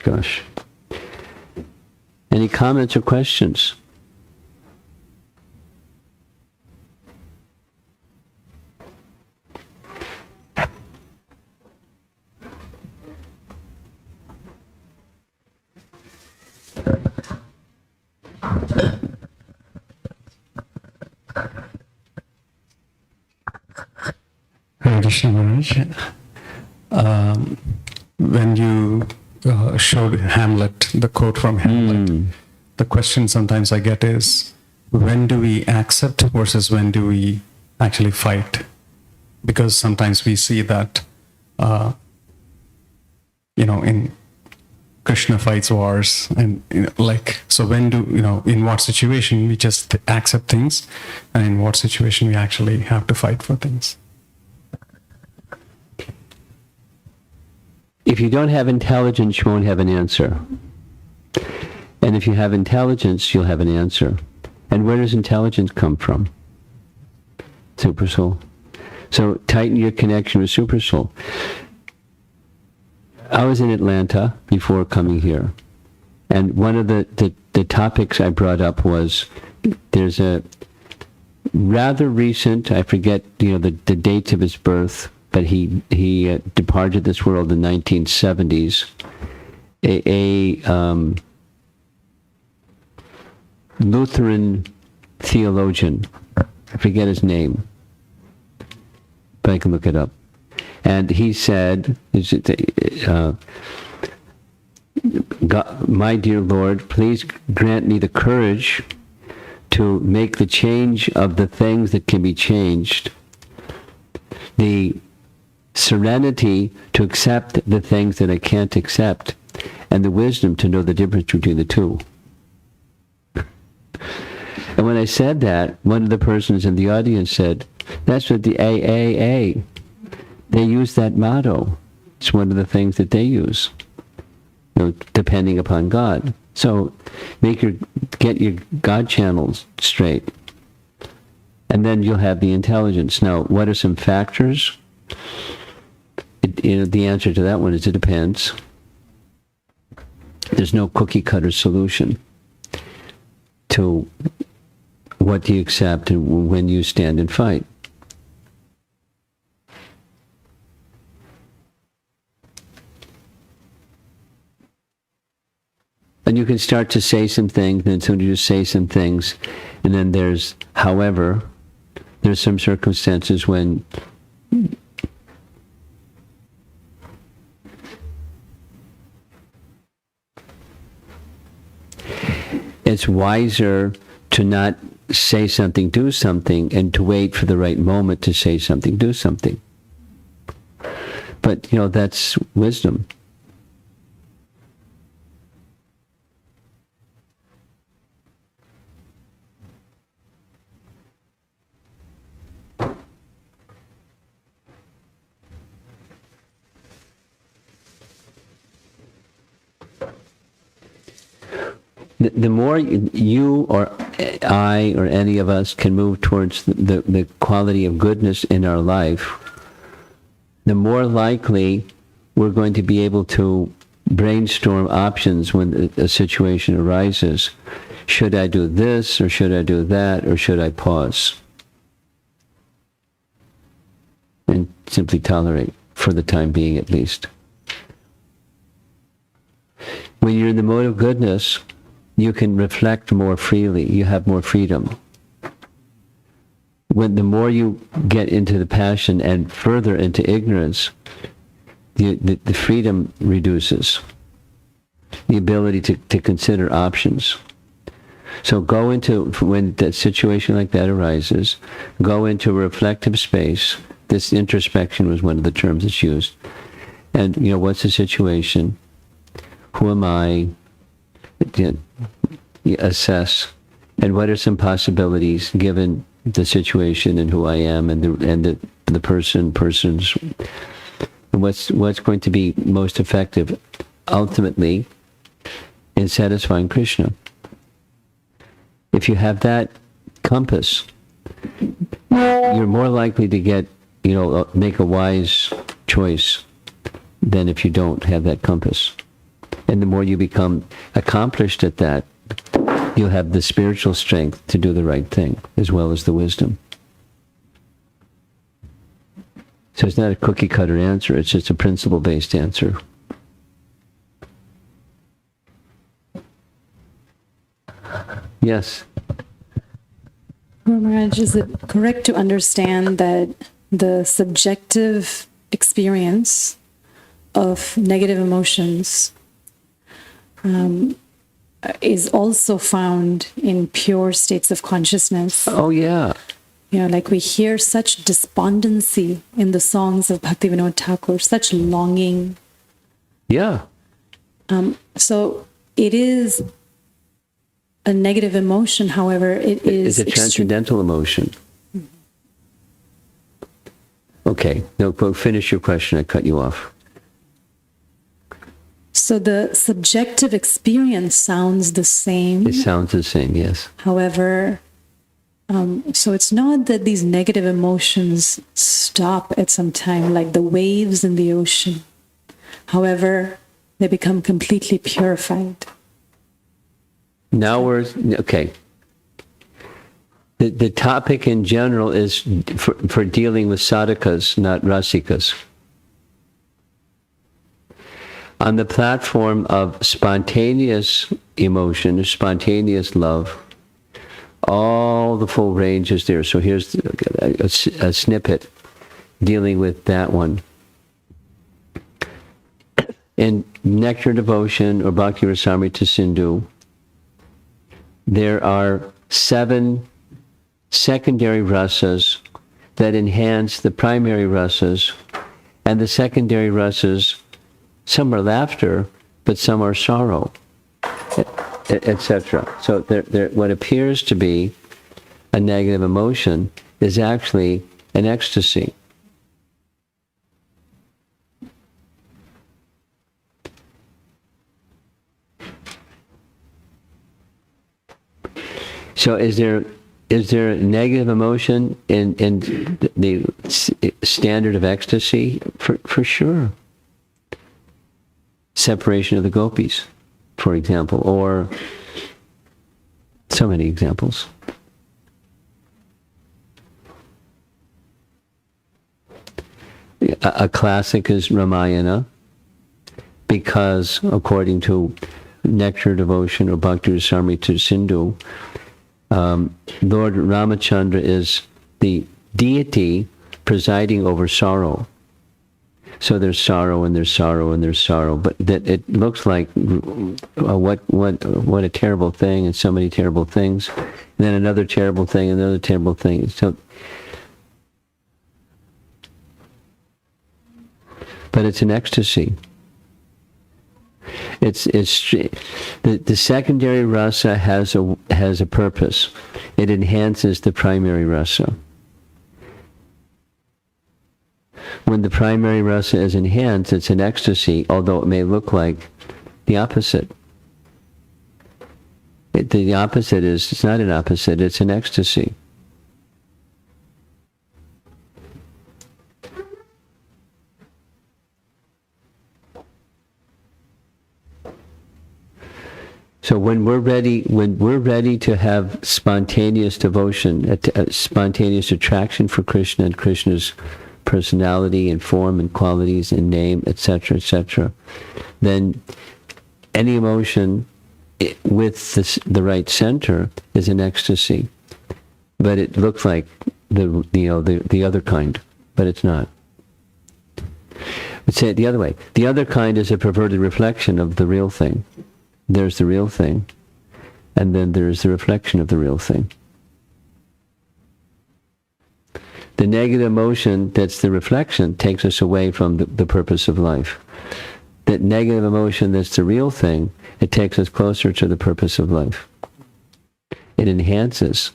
Gosh. Any comments or questions? Hare Krishna Maharaj. When you showed Hamlet, the quote from Hamlet, the question sometimes I get is, when do we accept versus when do we actually fight? Because sometimes we see that, in Krishna fights wars, and so when do, in what situation we just accept things, and in what situation we actually have to fight for things? If you don't have intelligence, you won't have an answer. And if you have intelligence, you'll have an answer. And where does intelligence come from? Supersoul. So tighten your connection with Supersoul. I was in Atlanta before coming here. And one of the topics I brought up was, there's a rather recent, I forget the dates of his birth, but he departed this world in the 1970s. A Lutheran theologian, I forget his name, but I can look it up. And he said, God, my dear Lord, please grant me the courage to make the change of the things that can be changed, the serenity to accept the things that I can't accept, and the wisdom to know the difference between the two. And when I said that, one of the persons in the audience said, that's what the AAA, they use that motto. It's one of the things that they use, depending upon God. So get your God channels straight, and then you'll have the intelligence. Now, what are some factors? The answer to that one is it depends. There's no cookie cutter solution to what do you accept and when you stand and fight. And you can start to say some things, and so you just say some things, and then there's, however, there's some circumstances when it's wiser to not say something, do something, and to wait for the right moment to say something, do something. But, that's wisdom. The more you or I or any of us can move towards the quality of goodness in our life, the more likely we're going to be able to brainstorm options when a situation arises. Should I do this, or should I do that, or should I pause? And simply tolerate, for the time being at least. When you're in the mode of goodness, you can reflect more freely. You have more freedom. When the more you get into the passion and further into ignorance, the freedom reduces. The ability to consider options. So go into, when that situation like that arises, go into a reflective space. This introspection was one of the terms that's used. And, what's the situation? Who am I? Assess, and what are some possibilities given the situation and who I am and the persons. What's going to be most effective, ultimately, in satisfying Krishna. If you have that compass, you're more likely to get, make a wise choice than if you don't have that compass. And the more you become accomplished at that, you'll have the spiritual strength to do the right thing, as well as the wisdom. So it's not a cookie-cutter answer, it's just a principle-based answer. Yes? Maharaj, is it correct to understand that the subjective experience of negative emotions is also found in pure states of consciousness? Oh, yeah. Like we hear such despondency in the songs of Bhaktivinoda Thakur, such longing. Yeah. So it is a negative emotion, however, it is... It's a transcendental emotion. Okay, no, finish your question, I cut you off. So the subjective experience sounds the same. It sounds the same, yes. However, so it's not that these negative emotions stop at some time, like the waves in the ocean. However, they become completely purified. Now we're, okay. The topic in general is for dealing with sadhakas, not rasikas. On the platform of spontaneous emotion, spontaneous love, all the full range is there. So here's a snippet dealing with that one. In Nectar Devotion or Bhakti Rasamrita Sindhu, there are 7 secondary rasas that enhance the primary rasas, and the secondary rasas, some are laughter, but some are sorrow, etc. So what appears to be a negative emotion is actually an ecstasy. So is there a negative emotion in the standard of ecstasy? For sure. Separation of the gopis, for example, or so many examples. A classic is Ramayana, because according to Nectar Devotion or Bhakti Rasamrita Sindhu, Lord Ramachandra is the deity presiding over sorrow. So there's sorrow and there's sorrow and there's sorrow, but that it looks like what a terrible thing, and so many terrible things, and then another terrible thing, another terrible thing. So, but it's an ecstasy. It's the secondary rasa has a purpose. It enhances the primary rasa. When the primary rasa is enhanced, it's an ecstasy, although it may look like the opposite. The opposite is, it's not an opposite, it's an ecstasy. So when we're ready to have spontaneous devotion, spontaneous attraction for Krishna and Krishna's personality and form and qualities and name, etc., then any emotion with the right center is an ecstasy. But it looks like the other kind, but it's not. Let's say it the other way. The other kind is a perverted reflection of the real thing. There's the real thing, and then there's the reflection of the real thing. The negative emotion that's the reflection takes us away from the purpose of life. That negative emotion that's the real thing, it takes us closer to the purpose of life. It enhances.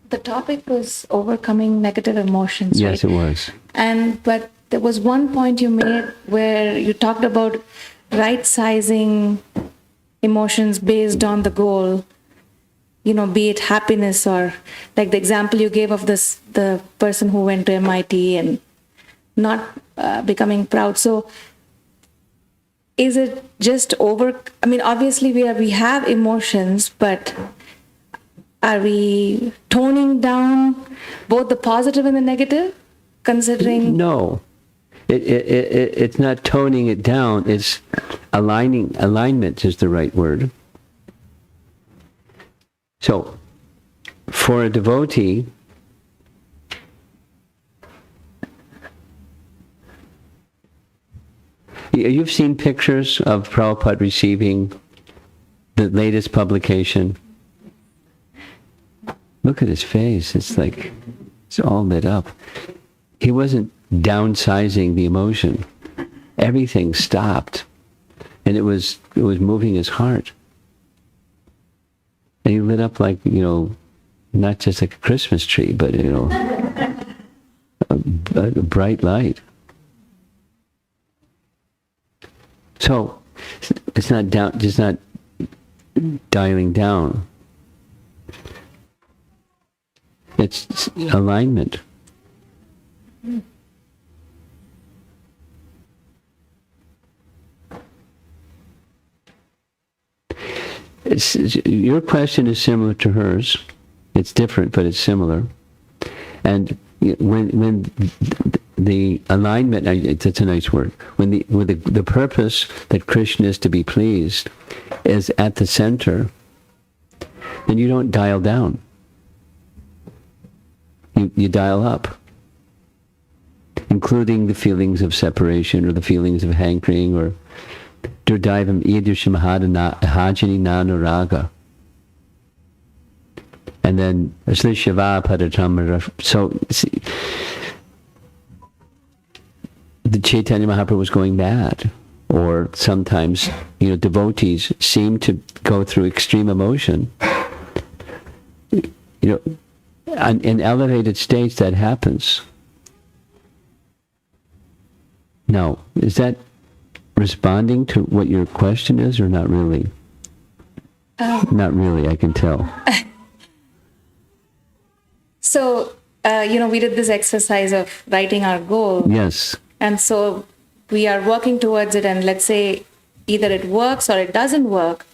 The topic was overcoming negative emotions. Yes, right? it was. But there was one point you made where you talked about right sizing emotions based on the goal. Be it happiness or like the example you gave of the person who went to MIT and not becoming proud. So is it just obviously we have emotions, but are we toning down both the positive and the negative, considering? No. It's not toning it down. It's aligning. Alignment is the right word. So, for a devotee, you've seen pictures of Prabhupada receiving the latest publication. Look at his face. It's like it's all lit up. He wasn't downsizing the emotion. Everything stopped, and it was moving his heart. And he lit up like, not just like a Christmas tree, but, a bright light. So, it's not just not dialing down. It's alignment. Your question is similar to hers. It's different, but it's similar. And when the alignment, that's a nice word. When the purpose that Krishna is to be pleased is at the center, then you don't dial down. You dial up, including the feelings of separation or the feelings of hankering or Durdaivam idrisham hajani nanuraga. And then Shiva Padatamara. So see, the Chaitanya Mahaprabhu was going mad. Or sometimes, devotees seem to go through extreme emotion. In elevated states that happens. Now, is that responding to what your question is, or not really? Not really, I can tell. So, we did this exercise of writing our goal. Yes. And so we are working towards it, and let's say either it works or it doesn't work.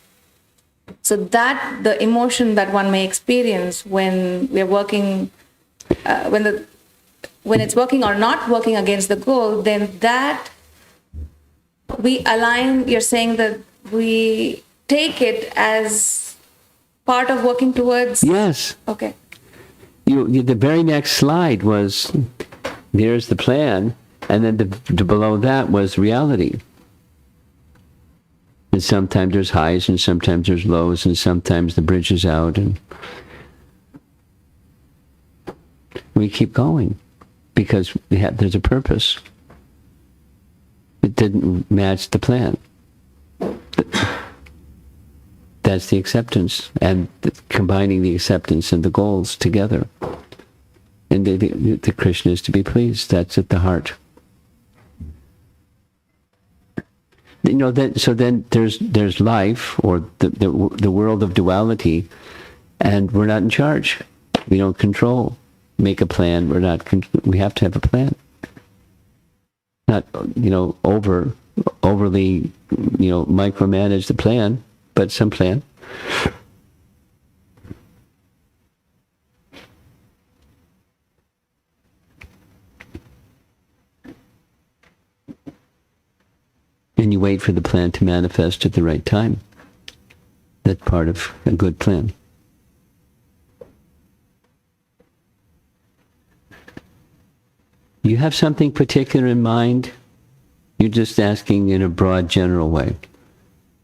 So that the emotion that one may experience when we're working, when it's working or not working against the goal, then that we align. You're saying that we take it as part of working towards. Yes. Okay. The very next slide was, there's the plan, and then below that was reality. And sometimes there's highs, and sometimes there's lows, and sometimes the bridge is out, and we keep going because there's a purpose. It didn't match the plan. That's the acceptance, and combining the acceptance and the goals together. And the Krishna is to be pleased. That's at the heart. So then there's life, or the world of duality, and we're not in charge. We don't control. Make a plan. We have to have a plan. Not overly micromanage the plan, but some plan. And you wait for the plan to manifest at the right time. That's part of a good plan. You have something particular in mind? You're just asking in a broad, general way.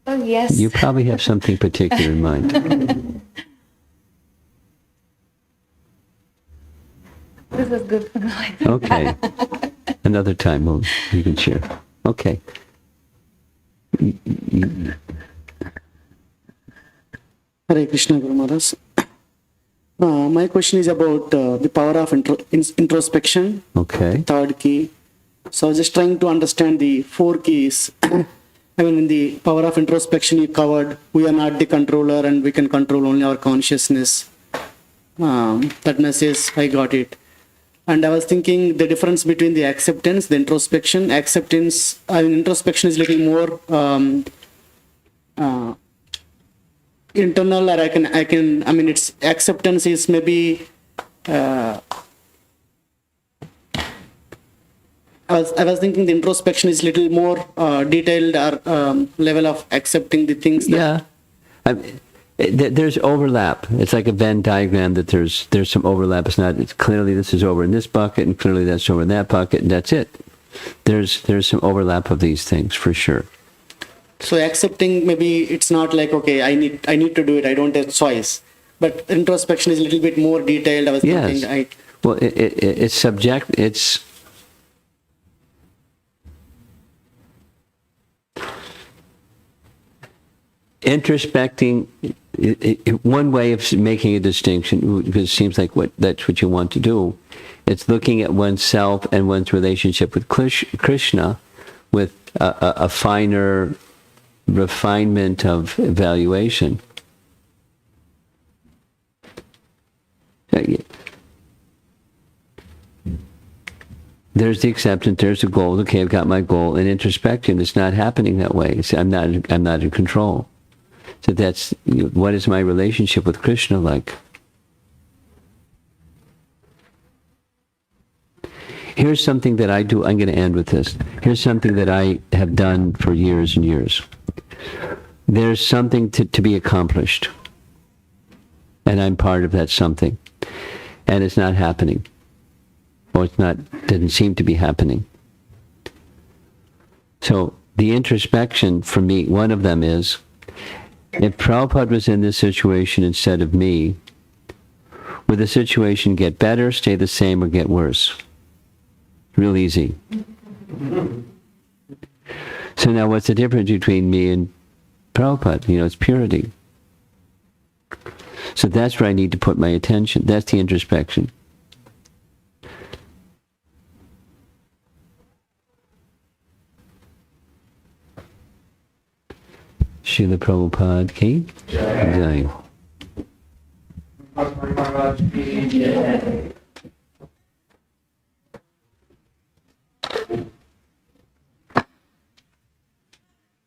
Oh, yes. You probably have something particular in mind. This is good for now. Okay. Another time you can share. Okay. Hare Krishna, Guru Maharaj. My question is about the power of introspection, Okay. third key. So I was just trying to understand the four keys. I mean, in the power of introspection, you covered we are not the controller and we can control only our consciousness. That message, I got it. And I was thinking the difference between the acceptance, the introspection. Acceptance, I mean, introspection is little more internal, or I mean, its acceptance is maybe, I was thinking the introspection is little more detailed or level of accepting the things that. Yeah. There's overlap. It's like a Venn diagram that there's some overlap. It's clearly this is over in this bucket and clearly that's over in that bucket and that's it. There's some overlap of these things for sure. So accepting, maybe it's not like, okay, I need to do it, I don't have choice. But introspection is a little bit more detailed. I was Yes. thinking, Well, it's subject. It's introspecting. One way of making a distinction, because it seems like that's what you want to do, it's looking at oneself and one's relationship with Krishna with a finer refinement of evaluation. There's the acceptance, there's the goal. Okay, I've got my goal. And introspection, it's not happening that way. I'm not in control. So that's, what is my relationship with Krishna like? Here's something that I do. I'm going to end with this. Here's something that I have done for years and years. There's something to be accomplished. And I'm part of that something. And it's not happening. Or didn't seem to be happening. So the introspection for me, one of them is, if Prabhupada was in this situation instead of me, would the situation get better, stay the same, or get worse? Real easy. So now what's the difference between me and Prabhupada? It's purity. So that's where I need to put my attention. That's the introspection. Srila Prabhupada ki Jai. Maharaj ki jai.